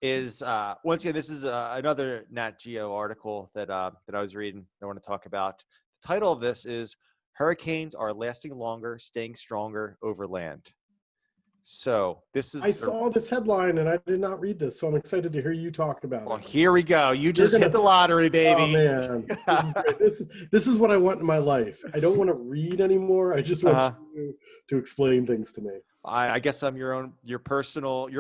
Speaker 3: is once again, this is another Nat Geo article that I was reading. I want to talk about. The title of this is "Hurricanes Are Lasting Longer, Staying Stronger Over Land." So this is.
Speaker 4: I saw this headline and I did not read this, so I'm excited to hear you talk about
Speaker 3: Well,
Speaker 4: it.
Speaker 3: here we go. You just hit the lottery, baby.
Speaker 4: Oh man, this is great. This is what I want in my life. I don't want to read anymore. I just want you to explain things to me.
Speaker 3: I guess I'm your personal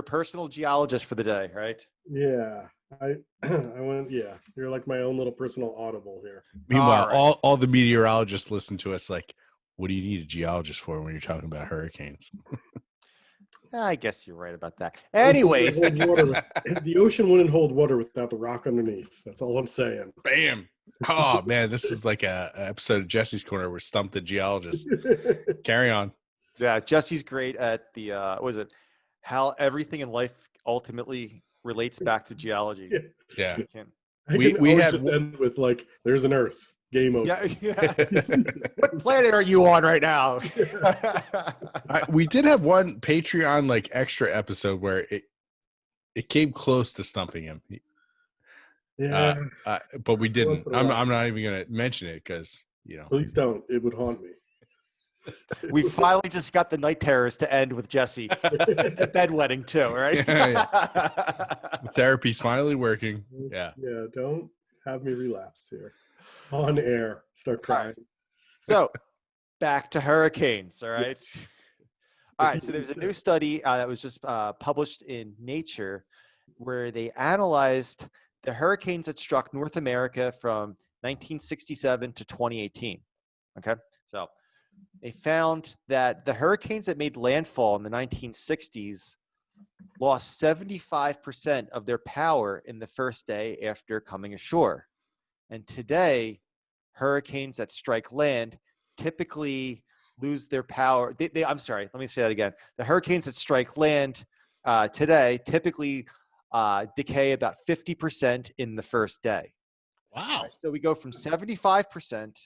Speaker 3: geologist for the day, right?
Speaker 4: Yeah, I want. Yeah, you're like my own little personal audible here.
Speaker 2: Meanwhile, all the meteorologists listen to us like, what do you need a geologist for when you're talking about hurricanes?
Speaker 3: I guess you're right about that. Anyways,
Speaker 4: The ocean wouldn't hold water without the rock underneath. That's all I'm saying.
Speaker 2: Bam. Oh man, this is like a episode of Jesse's Corner where Stump the geologist. Carry on.
Speaker 3: yeah, Jesse's great at the what is it? How everything in life ultimately relates back to geology.
Speaker 2: Yeah.
Speaker 3: You can't-
Speaker 2: We
Speaker 4: always
Speaker 2: had
Speaker 4: just end with like, "There's an Earth." Game over.
Speaker 3: Yeah. What planet are you on right now?
Speaker 2: we did have one Patreon like extra episode where it came close to stumping him.
Speaker 4: Yeah.
Speaker 2: But we didn't.
Speaker 4: Once in a
Speaker 2: I'm
Speaker 4: while.
Speaker 2: not even gonna mention it because
Speaker 4: Please don't. It would haunt me.
Speaker 3: We finally just got the night terrors to end with Jesse. The bedwetting too, right?
Speaker 2: Therapy's finally working. Yeah.
Speaker 4: Yeah. Don't have me relapse here. On air. Start crying.
Speaker 3: So back to hurricanes. All right. All right. So there's a new study that was just published in Nature where they analyzed the hurricanes that struck North America from 1967 to 2018. Okay. So they found that the hurricanes that made landfall in the 1960s lost 75% of their power in the first day after coming ashore. And today, hurricanes that strike land typically lose their power. I'm sorry, let me say that again. The hurricanes that strike land today typically decay about 50% in the first day.
Speaker 2: Wow.
Speaker 3: Right, so we go from 75%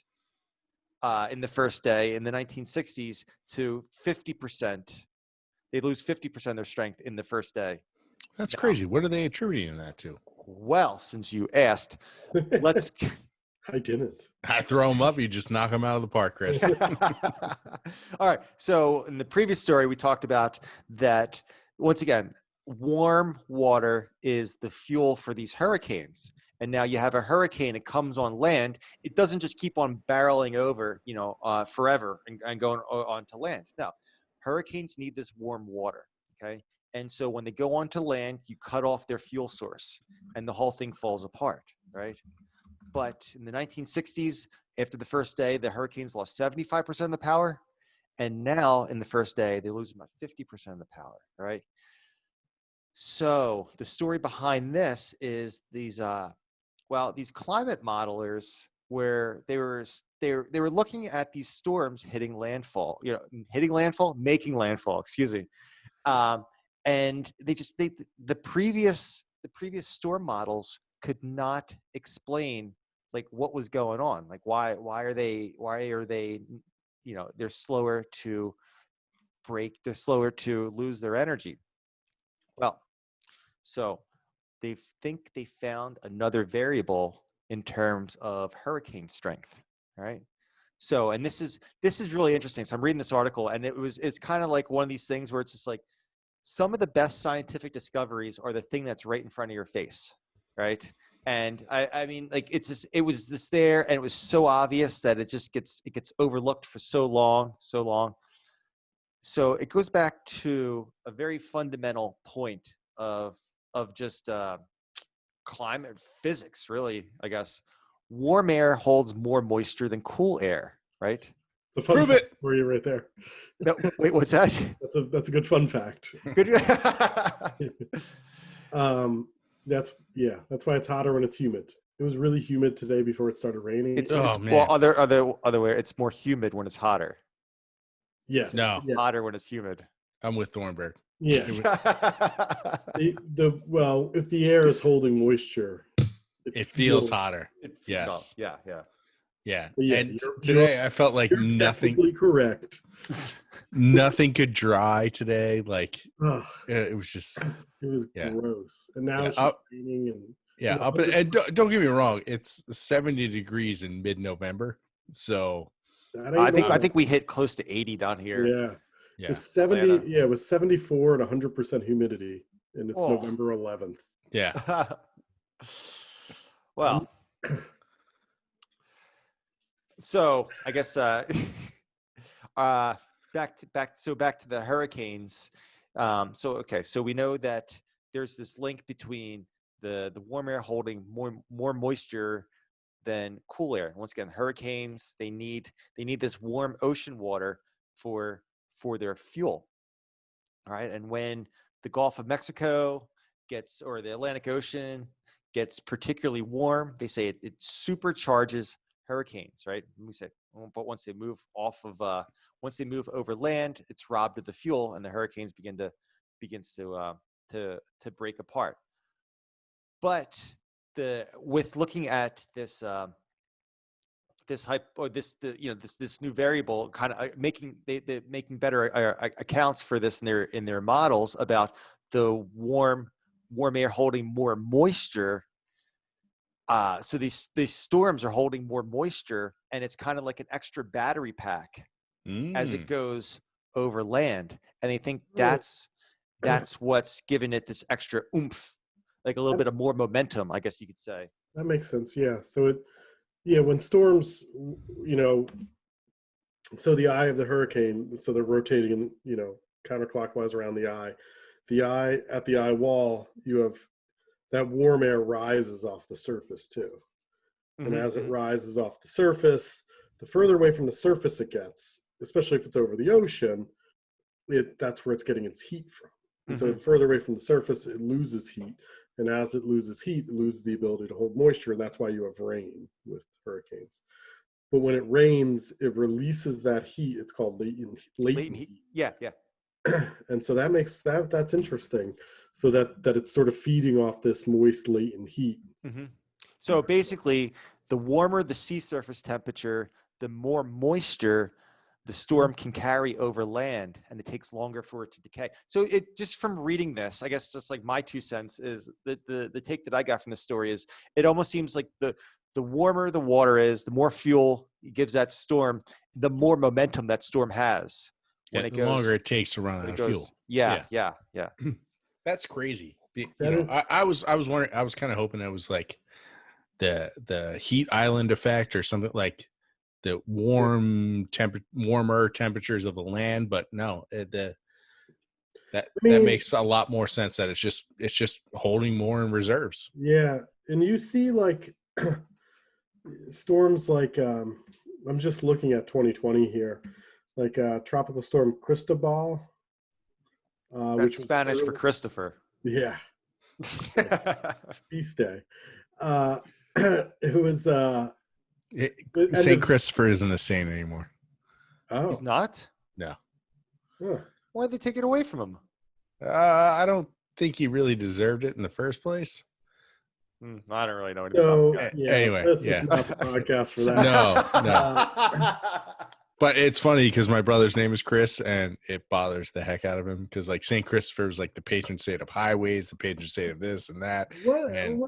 Speaker 3: in the first day in the 1960s to 50%. They lose 50% of their strength in the first day.
Speaker 2: That's crazy. What are they attributing that to?
Speaker 3: Well, since you asked, let's.
Speaker 4: I didn't.
Speaker 2: I throw them up, you just knock them out of the park, Chris.
Speaker 3: All right. So in the previous story, we talked about that, once again, warm water is the fuel for these hurricanes. And now you have a hurricane, it comes on land. It doesn't just keep on barreling over, forever and going on to land. No, hurricanes need this warm water. Okay. And so when they go onto land, you cut off their fuel source and the whole thing falls apart. Right. But in the 1960s, after the first day, the hurricanes lost 75% of the power. And now in the first day, they lose about 50% of the power, right? So the story behind this is these climate modelers where they were looking at these storms hitting landfall, making landfall, excuse me. And the previous storm models could not explain like what was going on. Like why are they, they're slower to break, they're slower to lose their energy. Well, so they think they found another variable in terms of hurricane strength, right? So, and this is really interesting. So I'm reading this article and it's kind of like one of these things where it's just like some of the best scientific discoveries are the thing that's right in front of your face, right? And I mean, like it was this there, and it was so obvious that it gets overlooked for so long. So it goes back to a very fundamental point of just climate physics, really, I guess. Warm air holds more moisture than cool air, right?
Speaker 4: It's a fun
Speaker 2: Prove
Speaker 4: fact
Speaker 2: it.
Speaker 4: for you right there.
Speaker 3: No, wait, what's that?
Speaker 4: That's a good fun fact.
Speaker 3: Good.
Speaker 4: That's why it's hotter when it's humid. It was really humid today before it started raining.
Speaker 2: Man.
Speaker 3: Other way, it's more humid when it's hotter.
Speaker 4: Yes.
Speaker 2: No.
Speaker 4: Yeah.
Speaker 3: Hotter when it's humid.
Speaker 2: I'm with Thornburg.
Speaker 4: Yeah. If the air is holding moisture,
Speaker 2: It feels hotter. Yes.
Speaker 3: Yeah.
Speaker 2: Yeah.
Speaker 4: Yeah,
Speaker 2: And today I felt like
Speaker 4: You're
Speaker 2: nothing
Speaker 4: technically correct.
Speaker 2: nothing could dry today. Like
Speaker 4: Ugh,
Speaker 2: it was just
Speaker 4: it was gross. And now it's just raining and
Speaker 2: and don't get me wrong, it's 70 degrees in mid-November. So
Speaker 3: I think we hit close to 80 down here.
Speaker 4: Yeah.
Speaker 2: yeah.
Speaker 4: It was 70.
Speaker 3: Atlanta.
Speaker 4: Yeah, it was 74 at 100% humidity, and it's November 11th.
Speaker 2: Yeah.
Speaker 3: Well, so I guess back to the hurricanes. So we know that there's this link between the warm air holding more moisture than cool air. Once again, hurricanes, they need this warm ocean water for their fuel. All right. And when the Gulf of Mexico or the Atlantic Ocean gets particularly warm, they say it supercharges hurricanes, right? And we say, well, but once they move over land, it's robbed of the fuel, and the hurricanes begins to break apart. But with looking at this this new variable, kind of making better accounts for this in their models about the warm air holding more moisture. So these storms are holding more moisture, and it's kind of like an extra battery pack as it goes over land. And they think that's what's giving it this extra oomph, like a little bit of more momentum, I guess you could say.
Speaker 4: That makes sense. Yeah. So when storms, so the eye of the hurricane, so they're rotating, counterclockwise around the eye. At the eye wall, you have that warm air rises off the surface too. And as it rises off the surface, the further away from the surface it gets, especially if it's over the ocean, that's where it's getting its heat from. And so the further away from the surface, it loses heat. And as it loses heat, it loses the ability to hold moisture. And that's why you have rain with hurricanes. But when it rains, it releases that heat. It's called latent heat.
Speaker 3: Yeah.
Speaker 4: And so that's interesting. So that it's sort of feeding off this moist latent heat.
Speaker 3: So basically, the warmer the sea surface temperature, the more moisture the storm can carry over land, and it takes longer for it to decay. So it just from reading this, I guess just like my 2 cents is that the take that I got from the story is it almost seems like the warmer the water is, the more fuel it gives that storm, the more momentum that storm has.
Speaker 2: The longer it takes to run out of fuel.
Speaker 3: Yeah.
Speaker 2: That's crazy.
Speaker 4: I
Speaker 2: was wondering. I was kind of hoping it was like the heat island effect or something, like the warmer temperatures of the land. But no, that makes a lot more sense. That it's just holding more in reserves.
Speaker 4: Yeah, and you see like storms like I'm just looking at 2020 here, like Tropical Storm Cristobal, which was
Speaker 3: Spanish for Christopher.
Speaker 4: Yeah. Feast day. It was
Speaker 2: St. Christopher isn't a saint anymore.
Speaker 4: Oh,
Speaker 3: he's not?
Speaker 2: No.
Speaker 4: Huh.
Speaker 3: Why'd they take it away from him?
Speaker 2: I don't think he really deserved it in the first place.
Speaker 3: I don't really know anything about that.
Speaker 2: Anyway,
Speaker 4: this is not the podcast for that.
Speaker 2: No. But it's funny because my brother's name is Chris, and it bothers the heck out of him because like St. Christopher is like the patron saint of highways, the patron saint of this and that.
Speaker 4: What
Speaker 2: and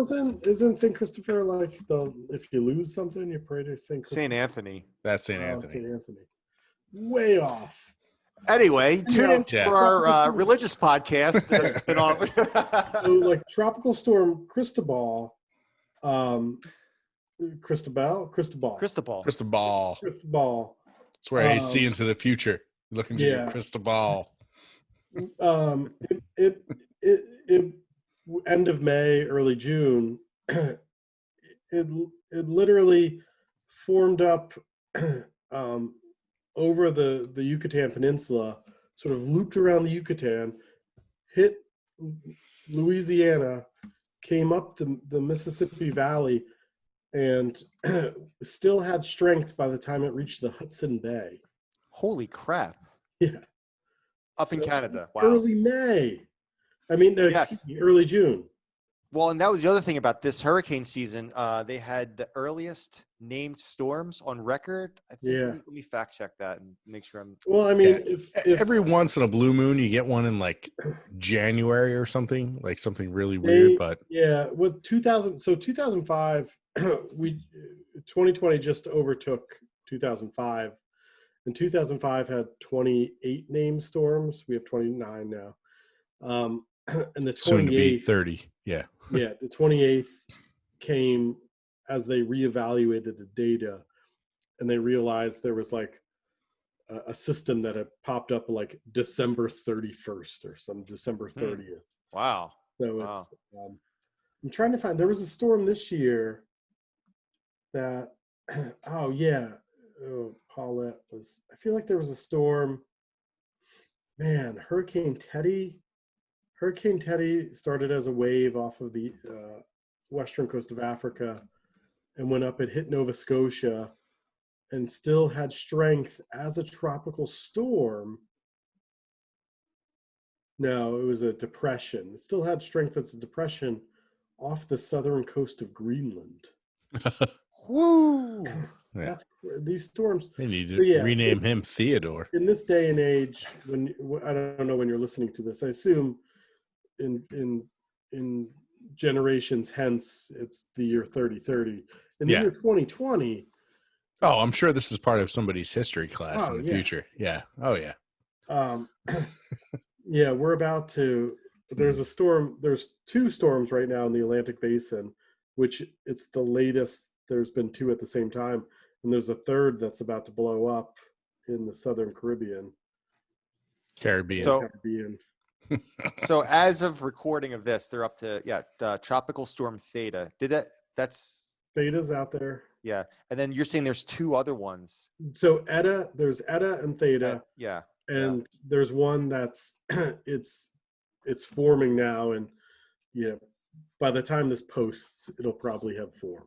Speaker 4: isn't St. Christopher like if you lose something you pray to St. Christopher?
Speaker 3: St. Anthony.
Speaker 2: That's St. Anthony.
Speaker 4: St. Anthony. Way off.
Speaker 3: Anyway, tune in for our religious podcast. That's been on.
Speaker 4: So like Tropical Storm Cristobal, Cristobal.
Speaker 2: That's where I see into the future. Look into your crystal ball.
Speaker 4: It end of May, early June, it literally formed up over the Yucatan Peninsula, sort of looped around the Yucatan, hit Louisiana, came up the Mississippi Valley, and still had strength by the time it reached the Hudson Bay.
Speaker 3: Holy crap.
Speaker 4: Yeah.
Speaker 3: Up in Canada. Wow.
Speaker 4: Early May. Excuse me, early June.
Speaker 3: Well, and that was the other thing about this hurricane season. They had the earliest named storms on record. I think. Let me fact check that and make sure I'm.
Speaker 4: Well, if
Speaker 2: every once in a blue moon, you get one in like January or something, like something really weird. But
Speaker 4: with 2005, 2020 just overtook 2005, and 2005 had 28 named storms. We have 29 now. And the 28th,
Speaker 2: soon to be 30. Yeah.
Speaker 4: Yeah. The 28th came as they reevaluated the data, and they realized there was like a system that had popped up like December 31st or some December 30th.
Speaker 3: Wow.
Speaker 4: So it's, I'm trying to find, there was a storm this year. that, oh yeah, oh, Paulette was, I feel like there was a storm, man, Hurricane Teddy started as a wave off of the western coast of Africa and went up, it hit Nova Scotia and still had strength as a tropical storm. No, it was a depression. It still had strength as a depression off the southern coast of Greenland.
Speaker 3: Woo!
Speaker 4: That's these storms.
Speaker 2: They need to
Speaker 4: So, yeah,
Speaker 2: rename him Theodore.
Speaker 4: In this day and age, when I don't know when you're listening to this, I assume in generations hence, it's the year 3030. In the year 2020.
Speaker 2: Oh, I'm sure this is part of somebody's history class in the future. Yeah. Oh, yeah.
Speaker 4: Yeah, we're about to. There's a storm. There's 2 storms right now in the Atlantic Basin, which it's the latest. There's been 2 at the same time, and there's a third that's about to blow up in the Southern Caribbean.
Speaker 3: So as of recording of this, they're up to Tropical Storm Theta. Theta's
Speaker 4: out there.
Speaker 3: Yeah, and then you're saying there's 2 other ones.
Speaker 4: So there's Eta and Theta. And there's one that's it's forming now, and by the time this posts, it'll probably have formed.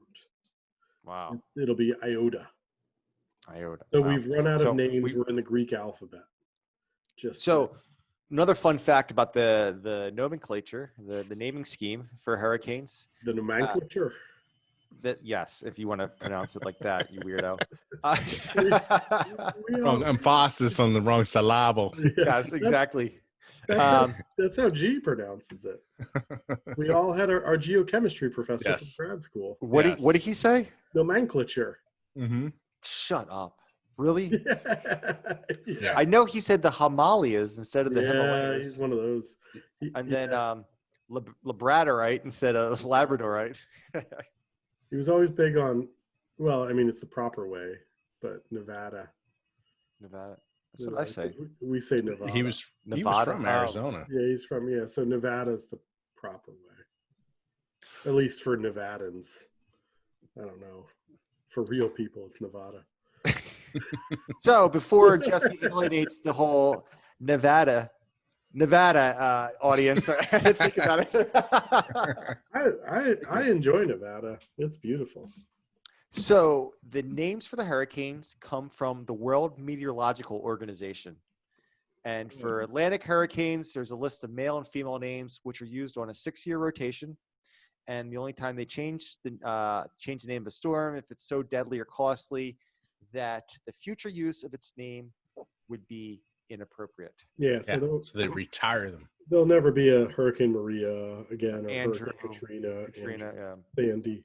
Speaker 3: Wow.
Speaker 4: It'll be Iota. So we've run out of names. We're in the Greek alphabet.
Speaker 3: Another fun fact about the nomenclature, the naming scheme for hurricanes.
Speaker 4: The nomenclature.
Speaker 3: Yes, if you want to pronounce it like that, you weirdo.
Speaker 2: Wrong emphasis on the wrong syllable.
Speaker 3: Yes, exactly.
Speaker 4: That's how G pronounces it. We all had our geochemistry professor from grad school.
Speaker 3: What did he say?
Speaker 4: Nomenclature.
Speaker 2: Mm-hmm.
Speaker 3: Shut up. Really?
Speaker 4: Yeah.
Speaker 3: I know he said the Himalayas instead of the Himalayas.
Speaker 4: Yeah, he's one of those.
Speaker 3: Then labradorite instead of labradorite.
Speaker 4: He was always big on, well, I mean, it's the proper way, but Nevada.
Speaker 3: That's what I say.
Speaker 4: We say Nevada.
Speaker 2: He was from Arizona.
Speaker 4: Yeah, he's from, so Nevada's the proper way. At least for Nevadans. I don't know. For real people, it's Nevada.
Speaker 3: So before Jesse alienates the whole Nevada audience, think about it.
Speaker 4: I enjoy Nevada. It's beautiful.
Speaker 3: So the names for the hurricanes come from the World Meteorological Organization. And for Atlantic hurricanes, there's a list of male and female names, which are used on a 6-year rotation. And the only time they change the name of a storm, if it's so deadly or costly that the future use of its name would be inappropriate.
Speaker 4: Yeah, so
Speaker 2: they retire them.
Speaker 4: There'll never be a Hurricane Maria again, or
Speaker 3: Andrew,
Speaker 4: Hurricane Katrina,
Speaker 3: yeah.
Speaker 4: Sandy.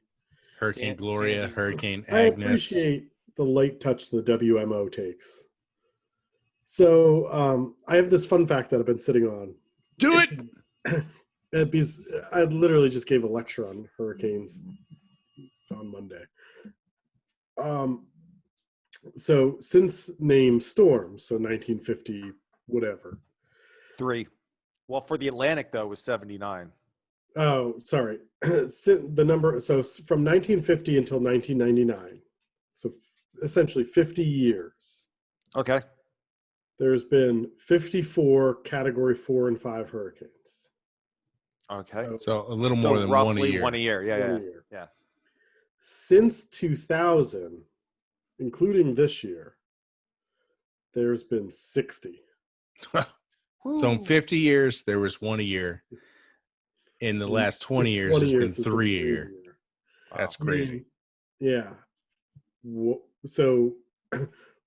Speaker 2: Hurricane Gloria,
Speaker 3: Sandy.
Speaker 2: Hurricane Agnes.
Speaker 4: I appreciate the light touch the WMO takes. So I have this fun fact that I've been sitting on.
Speaker 2: Do it!
Speaker 4: Because I literally just gave a lecture on hurricanes on Monday. So since name storms, so 1950, whatever.
Speaker 3: 3. Well, for the Atlantic, though, it was 79.
Speaker 4: Oh, sorry. The number, so from 1950 until 1999, so essentially 50 years.
Speaker 3: Okay.
Speaker 4: There's been 54 Category 4 and 5 hurricanes.
Speaker 3: Okay.
Speaker 2: So a little more than
Speaker 3: roughly
Speaker 2: 1 a year.
Speaker 3: Yeah.
Speaker 4: Since 2000, including this year, there's been 60.
Speaker 2: So in 50 years, there was 1 a year. In the last 20 years, there's been 3 a year. That's crazy.
Speaker 4: Yeah. So,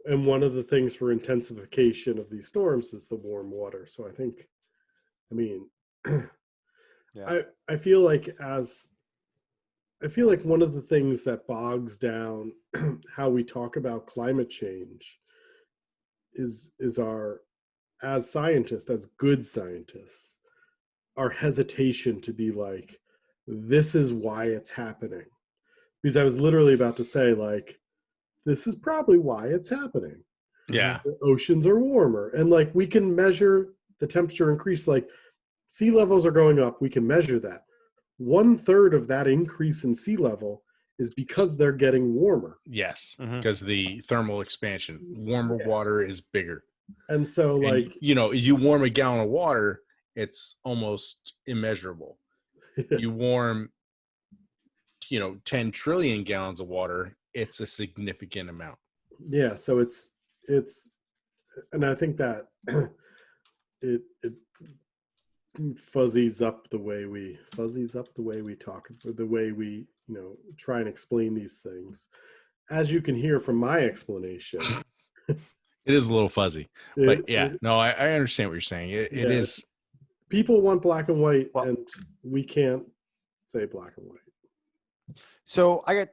Speaker 4: and one of the things for intensification of these storms is the warm water. So I feel like one of the things that bogs down how we talk about climate change is our, as scientists, as good scientists, our hesitation to be like, this is why it's happening. Because I was literally about to say, like, this is probably why it's happening.
Speaker 2: Yeah.
Speaker 4: The oceans are warmer. And like, we can measure the temperature increase. Like, sea levels are going up. We can measure that. 1/3 of that increase in sea level is because they're getting warmer.
Speaker 2: Yes,
Speaker 3: Mhm.
Speaker 2: because the thermal expansion, warmer water is bigger.
Speaker 4: And so,
Speaker 2: And,
Speaker 4: like,
Speaker 2: you warm a gallon of water, it's almost immeasurable. You warm, 10 trillion gallons of water, it's a significant amount.
Speaker 4: yeah, so it's, and I think that it fuzzies up the way we talk, the way we, try and explain these things. As you can hear from my explanation,
Speaker 2: It is a little fuzzy, but
Speaker 4: it-
Speaker 2: I understand what you're saying. It
Speaker 4: Yeah.
Speaker 2: is.
Speaker 4: people want black and white,
Speaker 3: Well-
Speaker 4: and we can't say black and white.
Speaker 3: So I got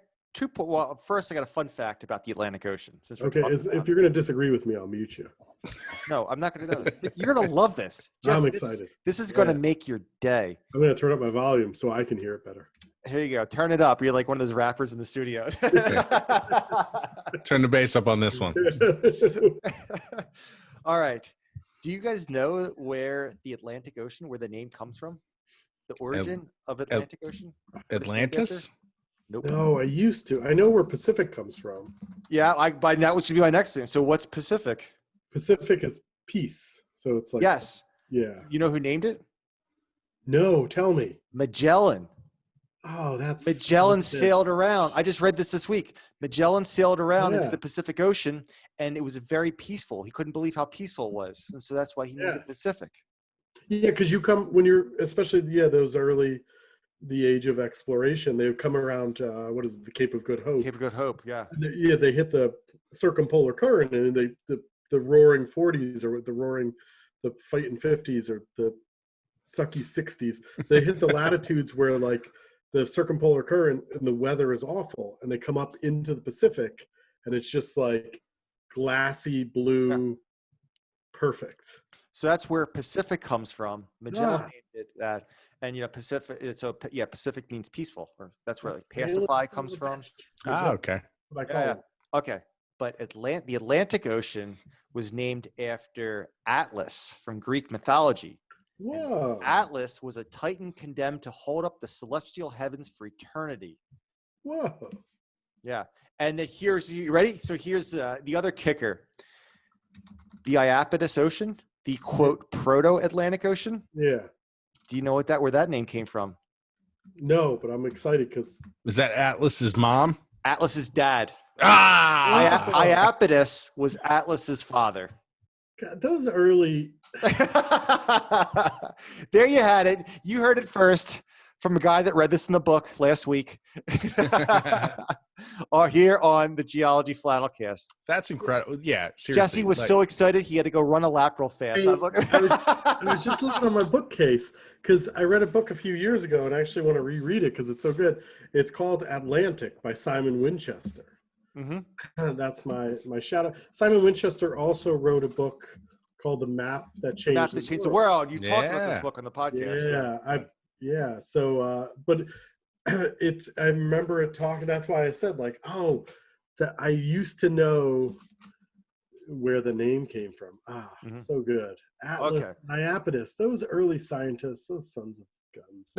Speaker 3: well, first I got a fun fact about the Atlantic Ocean. Since we're
Speaker 4: Okay,
Speaker 3: talking
Speaker 4: if
Speaker 3: about
Speaker 4: you're going to disagree with me, I'll mute you.
Speaker 3: No, I'm not going to. You're going to love this.
Speaker 4: I'm
Speaker 3: Jesse,
Speaker 4: excited.
Speaker 3: This is going to
Speaker 4: Yeah.
Speaker 3: make your day.
Speaker 4: I'm going to turn up my volume so I can hear it better.
Speaker 3: Here you go. Turn it up. You're like one of those rappers in the studio.
Speaker 2: Turn the bass up on this one.
Speaker 3: All right. Do you guys know where the Atlantic Ocean, where the name comes from? The origin of Atlantic Ocean?
Speaker 2: Atlantis?
Speaker 3: Nope.
Speaker 4: No, I used to. I know where Pacific comes from.
Speaker 3: Yeah, that was going to be my next thing. So what's Pacific?
Speaker 4: Pacific is peace. So it's like,
Speaker 3: Yes.
Speaker 4: yeah.
Speaker 3: You know who named it?
Speaker 4: No, tell me.
Speaker 3: Magellan.
Speaker 4: Oh, that's
Speaker 3: Magellan
Speaker 4: so
Speaker 3: sailed around. I just read this week. Magellan sailed around into
Speaker 4: Yeah.
Speaker 3: the Pacific Ocean, and it was very peaceful. He couldn't believe how peaceful it was, and so that's why he named
Speaker 4: Yeah.
Speaker 3: it Pacific.
Speaker 4: Yeah, because you come when you're, especially those early, the age of exploration. They come around. What is it, the Cape of Good Hope?
Speaker 3: Cape of Good Hope. Yeah.
Speaker 4: And they hit the circumpolar current, and the roaring 40s or the fighting 50s or the sucky 60s. They hit the latitudes where like the circumpolar current and the weather is awful, and they come up into the Pacific, and it's just like glassy blue, perfect.
Speaker 3: So that's where Pacific comes from. Magellan
Speaker 4: Ah.
Speaker 3: named it that, and Pacific. So yeah, Pacific means peaceful, or that's where like
Speaker 4: Sailors
Speaker 3: pacify
Speaker 4: of
Speaker 3: comes
Speaker 4: the
Speaker 3: from.
Speaker 4: Pacific.
Speaker 2: Ah, okay.
Speaker 4: What I call
Speaker 3: Yeah.
Speaker 4: it.
Speaker 3: Okay, but the Atlantic Ocean was named after Atlas from Greek mythology.
Speaker 4: Whoa.
Speaker 3: Atlas was a titan condemned to hold up the celestial heavens for eternity.
Speaker 4: Whoa.
Speaker 3: Yeah, and here's, you ready? So here's the other kicker: the Iapetus Ocean, the quote Proto-Atlantic Ocean.
Speaker 4: Yeah.
Speaker 3: Do you know where that name came from?
Speaker 4: No, but I'm excited because
Speaker 2: Was that Atlas's mom?
Speaker 3: Atlas's dad.
Speaker 2: Ah!
Speaker 3: Iapetus was Atlas's father.
Speaker 4: those early.
Speaker 3: There you had it. You heard it first from a guy that read this in the book last week. Or here on the Geology Flannelcast.
Speaker 2: That's incredible. Yeah, seriously.
Speaker 3: Jesse was so excited he had to go run a lap real fast.
Speaker 4: Hey, I was just looking on my bookcase because I read a book a few years ago and I actually want to reread it because it's so good. It's called Atlantic by Simon Winchester.
Speaker 3: Mm-hmm.
Speaker 4: That's my shout out. Simon Winchester also wrote a book called The Map That Changed
Speaker 3: Map that changed the world. You talked about this
Speaker 2: Yeah.
Speaker 3: book on the podcast.
Speaker 4: Yeah. So, but it's, I remember it talking, that's why I said like, oh, that I used to know where the name came from.
Speaker 3: Mhm.
Speaker 4: So good. Atlas,
Speaker 3: Okay.
Speaker 4: Iapetus, those early scientists, those sons of guns.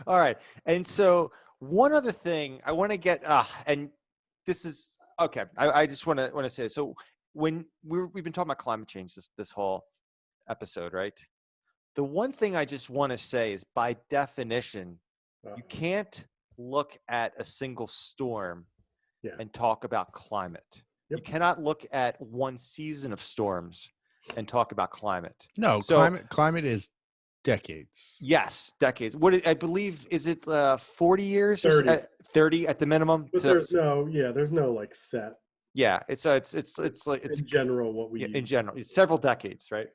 Speaker 3: All right. And so one other thing I want to get, and this is, okay, I just want to say, so when we've been talking about climate change this whole episode, right? The one thing I just want to say is by definition, you can't look at a single storm and talk about climate.
Speaker 4: Yep.
Speaker 3: You cannot look at one season of storms and talk about climate.
Speaker 2: No,
Speaker 3: So-
Speaker 2: climate is decades.
Speaker 3: Yes, decades. I believe, is it 40 years?
Speaker 4: 30.
Speaker 3: 30 at the minimum?
Speaker 4: But
Speaker 3: So-
Speaker 4: there's no like set
Speaker 3: yeah, it's like it's
Speaker 4: in general what we
Speaker 3: yeah,
Speaker 4: use.
Speaker 3: in general, it's several decades, right?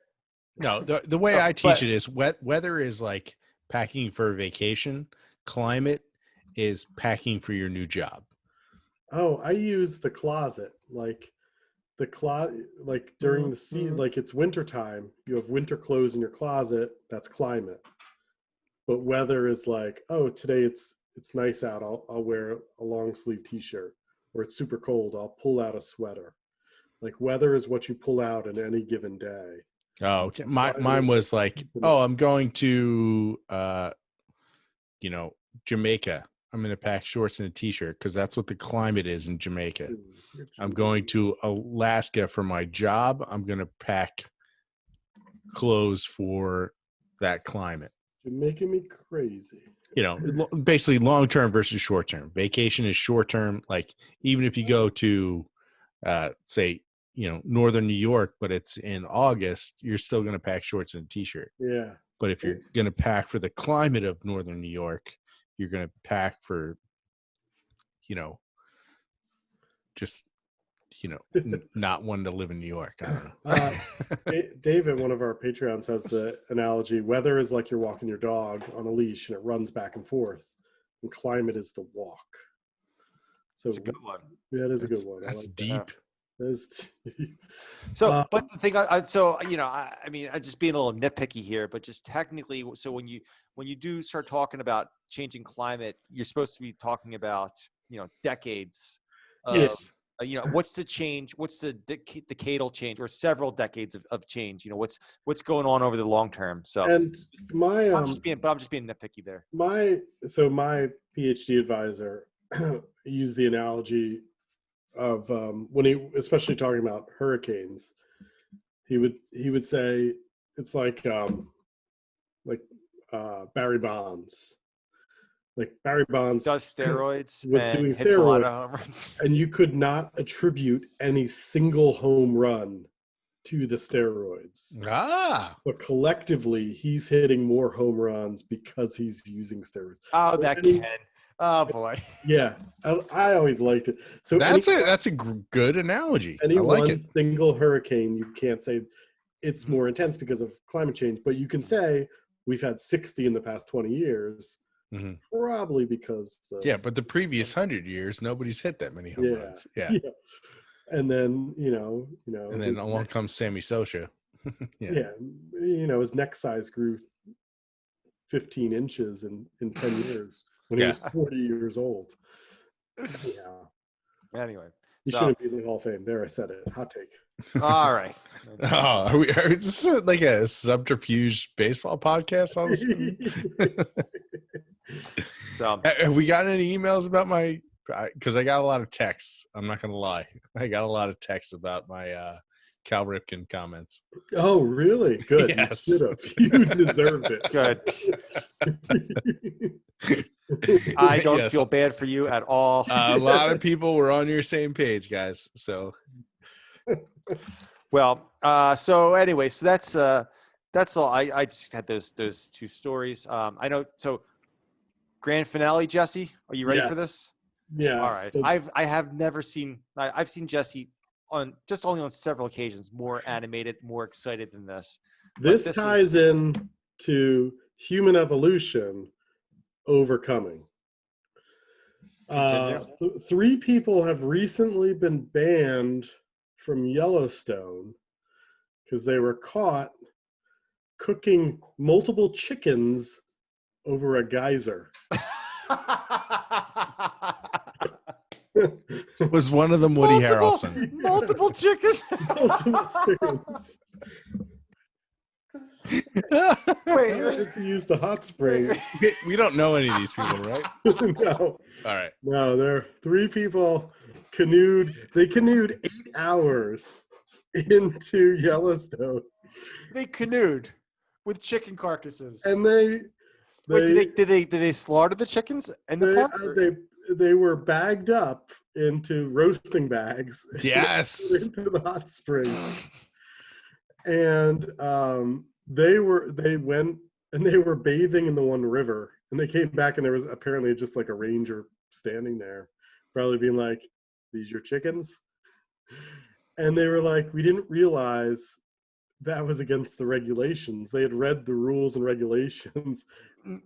Speaker 2: No, the way
Speaker 3: No,
Speaker 2: I teach
Speaker 3: but-
Speaker 2: it is weather is like packing for a vacation. Climate is packing for your new job.
Speaker 4: Oh, I use the closet, like the closet, like during the season, like it's winter time, you have winter clothes in your closet. That's climate. But weather is like, oh, today it's nice out. I'll wear a long sleeve t-shirt. Or it's super cold. I'll pull out a sweater. Like weather is what you pull out in any given day.
Speaker 2: Oh, okay.
Speaker 4: Climate
Speaker 2: Mine
Speaker 4: is
Speaker 2: was like, oh, I'm going to, Jamaica. I'm going to pack shorts and a t-shirt because that's what the climate is in Jamaica. I'm going to Alaska for my job. I'm going to pack clothes for that climate.
Speaker 4: You're making me crazy.
Speaker 2: You know, basically long-term versus short-term. Vacation is short-term. Like even if you go to, say, northern New York, but it's in August, you're still going to pack shorts and a t-shirt.
Speaker 4: Yeah.
Speaker 2: But if you're going to pack for the climate of northern New York, you're going to pack for, just, not one to live in New York. I don't know.
Speaker 4: David, one of our Patreons, has the analogy: weather is like you're walking your dog on a leash and it runs back and forth, and climate is the walk. So
Speaker 3: It's a good one.
Speaker 4: Yeah, it is a good one.
Speaker 2: That's
Speaker 4: like
Speaker 2: deep.
Speaker 4: That is deep.
Speaker 3: So, but the thing, I mean, I'm just being a little nitpicky here, but just technically, so when you do start talking about changing climate, you're supposed to be talking about, decades.
Speaker 2: Yes.
Speaker 3: What's the change? What's the decadal change, or several decades of change? What's going on over the long term? So,
Speaker 4: And my
Speaker 3: I'm just being nitpicky there.
Speaker 4: my PhD advisor used the analogy of when he, especially talking about hurricanes, he would say it's like Barry Bonds. Like Barry Bonds
Speaker 3: Does steroids
Speaker 4: was
Speaker 3: and
Speaker 4: doing
Speaker 3: hits a lot of
Speaker 4: steroids,
Speaker 3: home runs.
Speaker 4: and you could not attribute any single home run to the steroids. But collectively, he's hitting more home runs because he's using steroids.
Speaker 3: Oh, that Ken. Oh boy.
Speaker 4: Yeah, I always liked it. So
Speaker 2: that's a good analogy.
Speaker 4: Any
Speaker 2: I like
Speaker 4: one
Speaker 2: it.
Speaker 4: single hurricane, you can't say it's more intense because of climate change, but you can say we've had 60 in the past 20 years, probably because
Speaker 2: but the previous 100 years, nobody's hit that many home runs. Yeah.
Speaker 4: And then
Speaker 2: and then along comes Sammy Socha.
Speaker 4: His neck size grew 15 inches in 10 years when he was 40 years old.
Speaker 3: Anyway,
Speaker 4: he shouldn't be in the Hall of Fame. There, I said it. Hot take.
Speaker 3: All right.
Speaker 2: Are this like a subterfuge baseball podcast on this?
Speaker 3: So,
Speaker 2: have we gotten any emails about because I got a lot of texts. I'm not going to lie. I got a lot of texts about my Cal Ripken comments.
Speaker 4: Oh, really? Good.
Speaker 2: Yes.
Speaker 4: You deserved it.
Speaker 3: Good. I don't feel bad for you at all.
Speaker 2: A lot of people were on your same page, guys. So,
Speaker 3: well, so anyway, so that's all. I just had those two stories. I know. So, grand finale, Jesse. Are you ready for this?
Speaker 4: Yeah.
Speaker 3: All right.
Speaker 4: So,
Speaker 3: I have never seen. I've seen Jesse only on several occasions more animated, more excited than this.
Speaker 4: This ties in to human evolution overcoming. So 3 people have recently been banned from Yellowstone because they were caught cooking multiple chickens over a geyser.
Speaker 2: Was one of them Woody Harrelson?
Speaker 3: Multiple chickens.
Speaker 4: Multiple chickens.
Speaker 3: Wait,
Speaker 4: to use the hot spring.
Speaker 2: We don't know any of these people, right?
Speaker 4: No.
Speaker 2: All right.
Speaker 4: No, there are 3 people canoed. They canoed 8 hours into Yellowstone.
Speaker 3: They canoed with chicken carcasses.
Speaker 4: And
Speaker 3: did they slaughter the chickens and the pork?
Speaker 4: They were bagged up into roasting bags.
Speaker 2: Yes.
Speaker 4: Into the hot spring. And they went and they were bathing in the one river, and they came back and there was apparently just like a ranger standing there, probably being like, "These your chickens?" And they were like, "We didn't realize that was against the regulations." They had read the rules and regulations.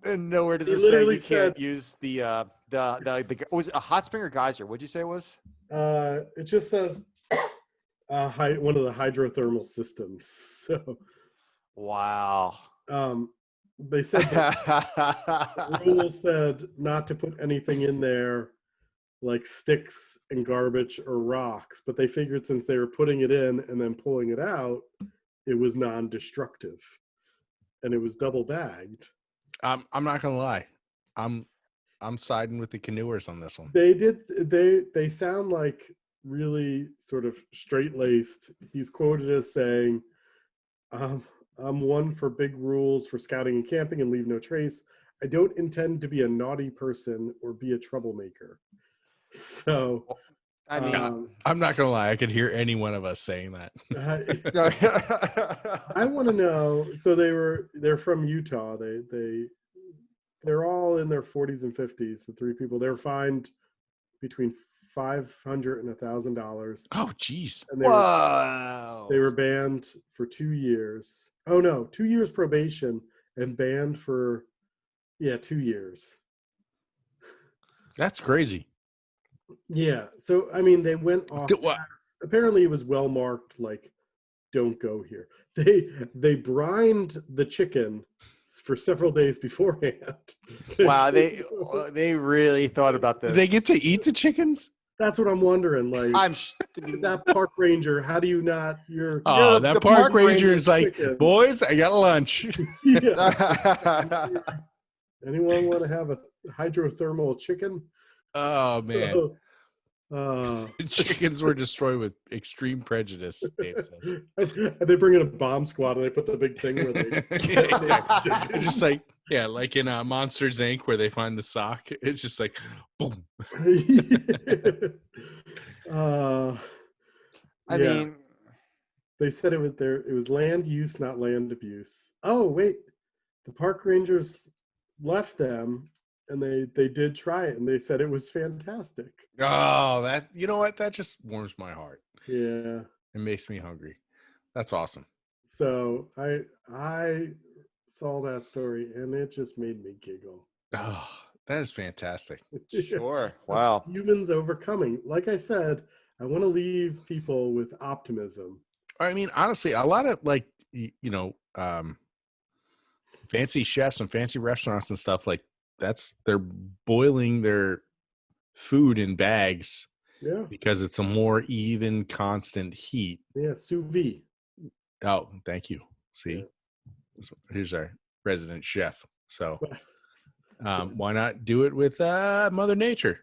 Speaker 3: And nowhere does it say you can't use the was it a hot spring or geyser? What'd you say it was?
Speaker 4: It just says one of the hydrothermal systems. So,
Speaker 3: wow.
Speaker 4: They said the rules said not to put anything in there like sticks and garbage or rocks, but they figured since they were putting it in and then pulling it out, it was non-destructive, and it was double bagged.
Speaker 2: I'm not gonna lie. I'm I'm siding with the canoers on this one.
Speaker 4: They sound like really sort of straight-laced. He's quoted as saying, I'm one for big rules for scouting and camping and leave no trace. I don't intend to be a naughty person or be a troublemaker. So
Speaker 3: I mean,
Speaker 2: I'm not gonna lie, I could hear any one of us saying that.
Speaker 4: I want to know. So they're from Utah. They're all in their 40s and 50s. The three people, they're fined between $500 and $1,000.
Speaker 2: Oh, geez.
Speaker 4: And
Speaker 3: wow.
Speaker 4: they were banned for 2 years. Oh no, 2 years probation and banned for 2 years.
Speaker 2: That's crazy.
Speaker 4: Yeah. So I mean, they went off.
Speaker 2: What?
Speaker 4: Apparently, it was well marked. Like, don't go here. They brined the chicken for several days beforehand.
Speaker 3: Wow, they really thought about this.
Speaker 2: Do they get to eat the chickens?
Speaker 4: That's what I'm wondering. Like, that park ranger, how do you not?
Speaker 2: Oh, that
Speaker 3: the
Speaker 2: park ranger is like,
Speaker 4: chicken.
Speaker 2: boys, I got lunch.
Speaker 4: Yeah. Anyone want to have a hydrothermal chicken?
Speaker 2: Oh man,
Speaker 4: So,
Speaker 2: chickens were destroyed with extreme prejudice. Dave says.
Speaker 4: and they bring in a bomb squad and they put the big thing where they.
Speaker 2: Yeah, exactly. It's just like like in Monsters Inc. where they find the sock. It's just like boom.
Speaker 3: I mean,
Speaker 4: they said it was land use, not land abuse. Oh wait, the park rangers left them and they did try it and they said it was fantastic.
Speaker 2: Oh, you know what? That just warms my heart.
Speaker 4: Yeah.
Speaker 2: It makes me hungry. That's awesome.
Speaker 4: So I saw that story and it just made me giggle.
Speaker 2: Oh, that is fantastic.
Speaker 3: sure. Wow.
Speaker 4: That's humans overcoming. Like I said, I want to leave people with optimism.
Speaker 2: I mean, honestly, a lot of fancy chefs and fancy restaurants and stuff like they're boiling their food in bags because it's a more even, constant heat.
Speaker 4: Yeah, sous vide.
Speaker 2: Oh, thank you. See, here's our resident chef. So why not do it with Mother Nature?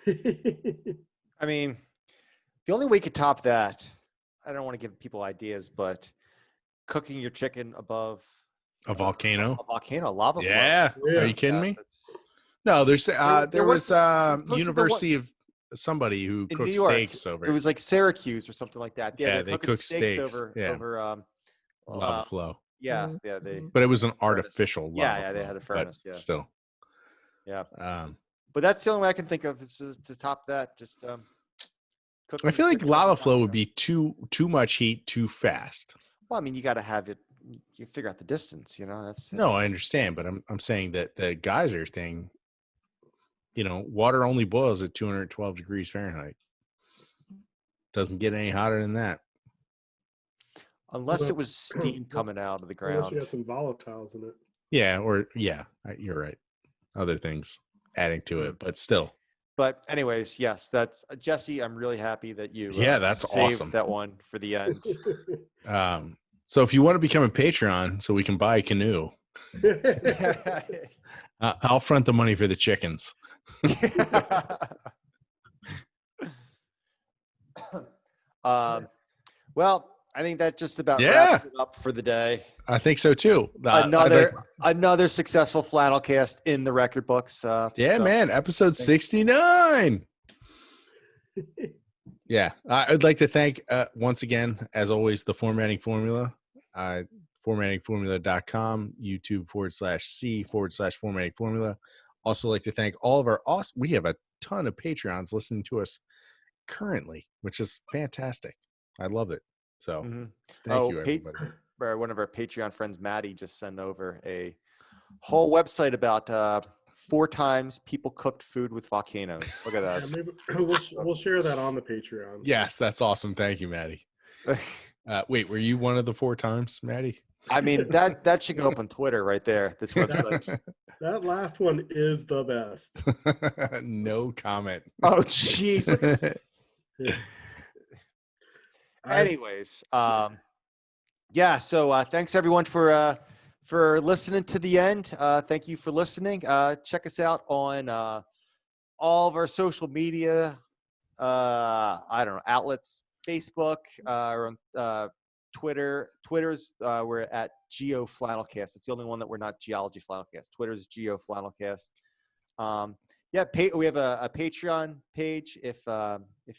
Speaker 3: I mean, the only way you could top that, I don't want to give people ideas, but cooking your chicken above
Speaker 2: a volcano,
Speaker 3: lava flow.
Speaker 2: Yeah. Are you kidding me? No, there was University of somebody who cooked steaks over.
Speaker 3: It was like Syracuse or something like that.
Speaker 2: Yeah, they cooked steaks
Speaker 3: over
Speaker 2: lava flow.
Speaker 3: Yeah,
Speaker 2: but it was an artificial lava
Speaker 3: Yeah,
Speaker 2: flow,
Speaker 3: they had a furnace. Yeah,
Speaker 2: still.
Speaker 3: Yeah. But that's the only way I can think of is to top that. Just cook.
Speaker 2: I feel like lava flow would be too much heat too fast.
Speaker 3: Well, I mean, you got to have it. You figure out the distance. That's
Speaker 2: no, I understand, but I'm saying that the geyser thing. Water only boils at 212 degrees Fahrenheit. Doesn't get any hotter than that.
Speaker 3: Unless it was steam coming out of the ground.
Speaker 4: Unless you got some volatiles in it.
Speaker 2: Yeah, you're right. Other things adding to it, but still.
Speaker 3: But anyways, yes, that's Jesse. I'm really happy that you
Speaker 2: that's
Speaker 3: saved
Speaker 2: awesome.
Speaker 3: that one for the end.
Speaker 2: So if you want to become a Patreon so we can buy a canoe, I'll front the money for the chickens.
Speaker 3: Well, I think that just about wraps it up for the day.
Speaker 2: I think so too.
Speaker 3: Another successful Flannelcast in the record books.
Speaker 2: Man, episode 69. Yeah, I'd like to thank once again, as always, the Formatting Formula, formattingformula.com, YouTube/C/Formatting Formula. Also like to thank all of our we have a ton of Patreons listening to us currently, which is fantastic. I love it. So thank you, everybody.
Speaker 3: One of our Patreon friends, Maddie, just sent over a whole website about 4 times people cooked food with volcanoes. Look at that.
Speaker 4: Maybe we'll share that on the Patreon.
Speaker 2: Yes, that's awesome. Thank you, Maddie. Wait, were you one of the 4 times, Maddie?
Speaker 3: I mean, that should go up on Twitter right there. This website.
Speaker 4: That last one is the best.
Speaker 2: No comment.
Speaker 3: Oh, Jesus. Anyways, so thanks everyone for for listening to the end. Thank you for listening. Check us out on all of our social media. I don't know, outlets. Facebook, or on Twitter. Twitter's we're at Geo Flannelcast. It's the only one that we're not Geology Flannelcast. Twitter's Geo Flannelcast. Yeah, we have a Patreon page if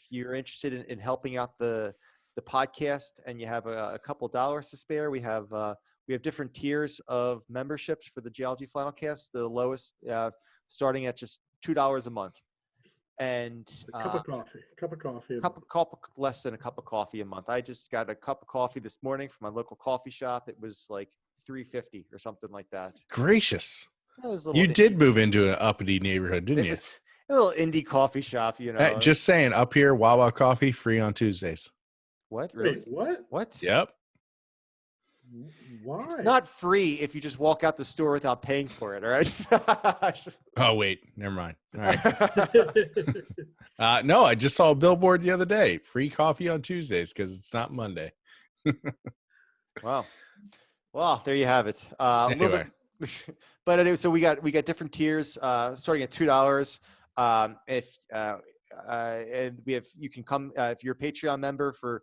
Speaker 3: you're interested in helping out the podcast and you have a couple dollars to spare. We have different tiers of memberships for the Geology Flannelcast. The lowest starting at just $2 a month. And
Speaker 4: A cup of coffee.
Speaker 3: Less than a cup of coffee a month. I just got a cup of coffee this morning from my local coffee shop. It was like $3.50 or something like that.
Speaker 2: Gracious.
Speaker 3: You
Speaker 2: did move into an uppity neighborhood, didn't you?
Speaker 3: It's a little indie coffee shop, you know.
Speaker 2: Just saying, up here, Wawa Coffee free on Tuesdays.
Speaker 3: What? Really?
Speaker 4: Wait, what?
Speaker 3: What?
Speaker 2: Yep.
Speaker 4: Why?
Speaker 3: It's not free if you just walk out the store without paying for it. All right.
Speaker 2: Oh wait, never mind. All right. No, I just saw a billboard the other day. Free coffee on Tuesdays because it's not Monday.
Speaker 3: Wow. Well, there you have it.
Speaker 2: Anyway.
Speaker 3: But anyway, so we got different tiers starting at $2. And you can come if you're a Patreon member for.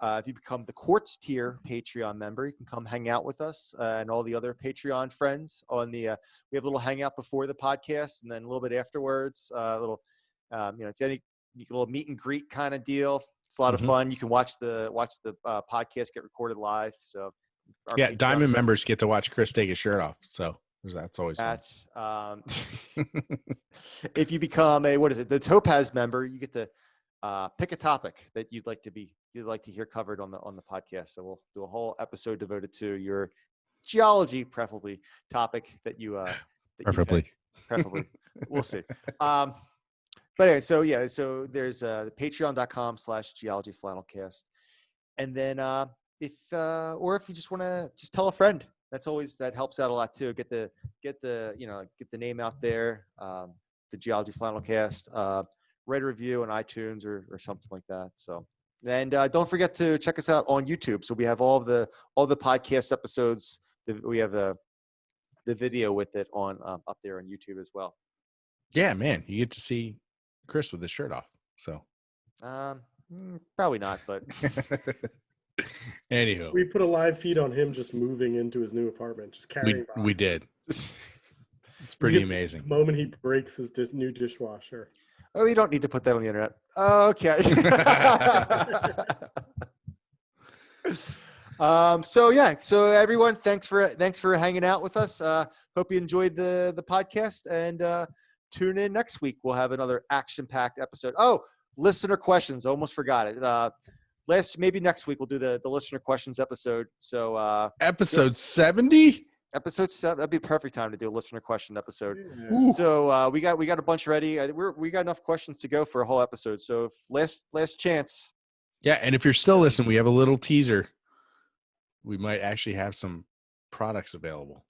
Speaker 3: If you become the Quartz tier Patreon member, you can come hang out with us and all the other Patreon friends on the. We have a little hangout before the podcast, and then a little bit afterwards. A little, if any little meet and greet kind of deal. It's a lot of fun. You can watch the podcast get recorded live. So
Speaker 2: yeah,
Speaker 3: Patreon
Speaker 2: Diamond
Speaker 3: friends,
Speaker 2: members get to watch Chris take his shirt off. So that's always fun.
Speaker 3: If you become the Topaz member, you get to pick a topic that you'd like to hear covered on the podcast. So we'll do a whole episode devoted to your geology, preferably topic that you
Speaker 2: preferably.
Speaker 3: We'll see. But anyway, so there's patreon.com/Geology Flannelcast, and then if you just want to just tell a friend, that helps out a lot too. Get the name out there. The Geology Flannelcast. Write a review on iTunes or something like that. So, and don't forget to check us out on YouTube. So we have all the podcast episodes. We have the video with it on up there on YouTube as well.
Speaker 2: Yeah, man, you get to see Chris with his shirt off. So,
Speaker 3: probably not, but
Speaker 2: anywho,
Speaker 4: we put a live feed on him just moving into his new apartment, just carrying.
Speaker 2: We did. It's pretty amazing.
Speaker 4: The moment he breaks his new dishwasher.
Speaker 3: Oh, you don't need to put that on the internet. Okay. So everyone, thanks for hanging out with us. Hope you enjoyed the podcast, and tune in next week. We'll have another action-packed episode. Oh, listener questions. Almost forgot it. Maybe next week we'll do the listener questions episode. So
Speaker 2: episode 70.
Speaker 3: Episode 7. That'd be a perfect time to do a listener question episode.
Speaker 4: Yeah.
Speaker 3: So we got a bunch ready. We got enough questions to go for a whole episode. So last chance.
Speaker 2: Yeah, and if you're still listening, we have a little teaser. We might actually have some products available.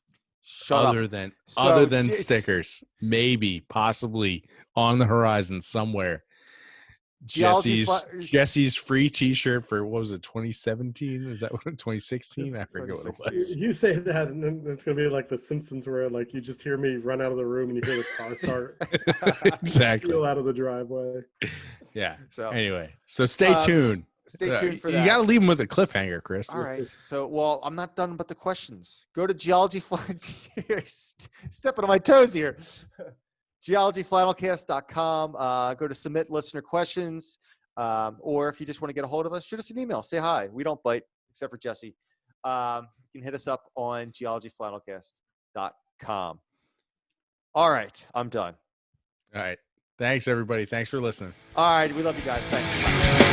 Speaker 2: Other than stickers, maybe, possibly on the horizon somewhere. Jesse's free T-shirt for what was it, 2017? Is that what 2016? I forget what it was.
Speaker 4: You say that, and then it's gonna be like The Simpsons, where like you just hear me run out of the room and you hear the car start.
Speaker 2: Exactly.
Speaker 4: Peel out of the driveway.
Speaker 2: Yeah.
Speaker 3: So
Speaker 2: anyway, so stay tuned.
Speaker 3: Stay tuned for that.
Speaker 2: You got to leave them with a cliffhanger, Chris.
Speaker 3: All right. So, I'm not done but the questions. Go to Geology Flannelcast. Stepping on my toes here. GeologyFlannelcast.com. Go to submit listener questions. Or if you just want to get a hold of us, shoot us an email. Say hi. We don't bite, except for Jesse. You can hit us up on GeologyFlannelcast.com. All right. I'm done.
Speaker 2: All right. Thanks, everybody. Thanks for listening.
Speaker 3: All right. We love you guys. Thanks.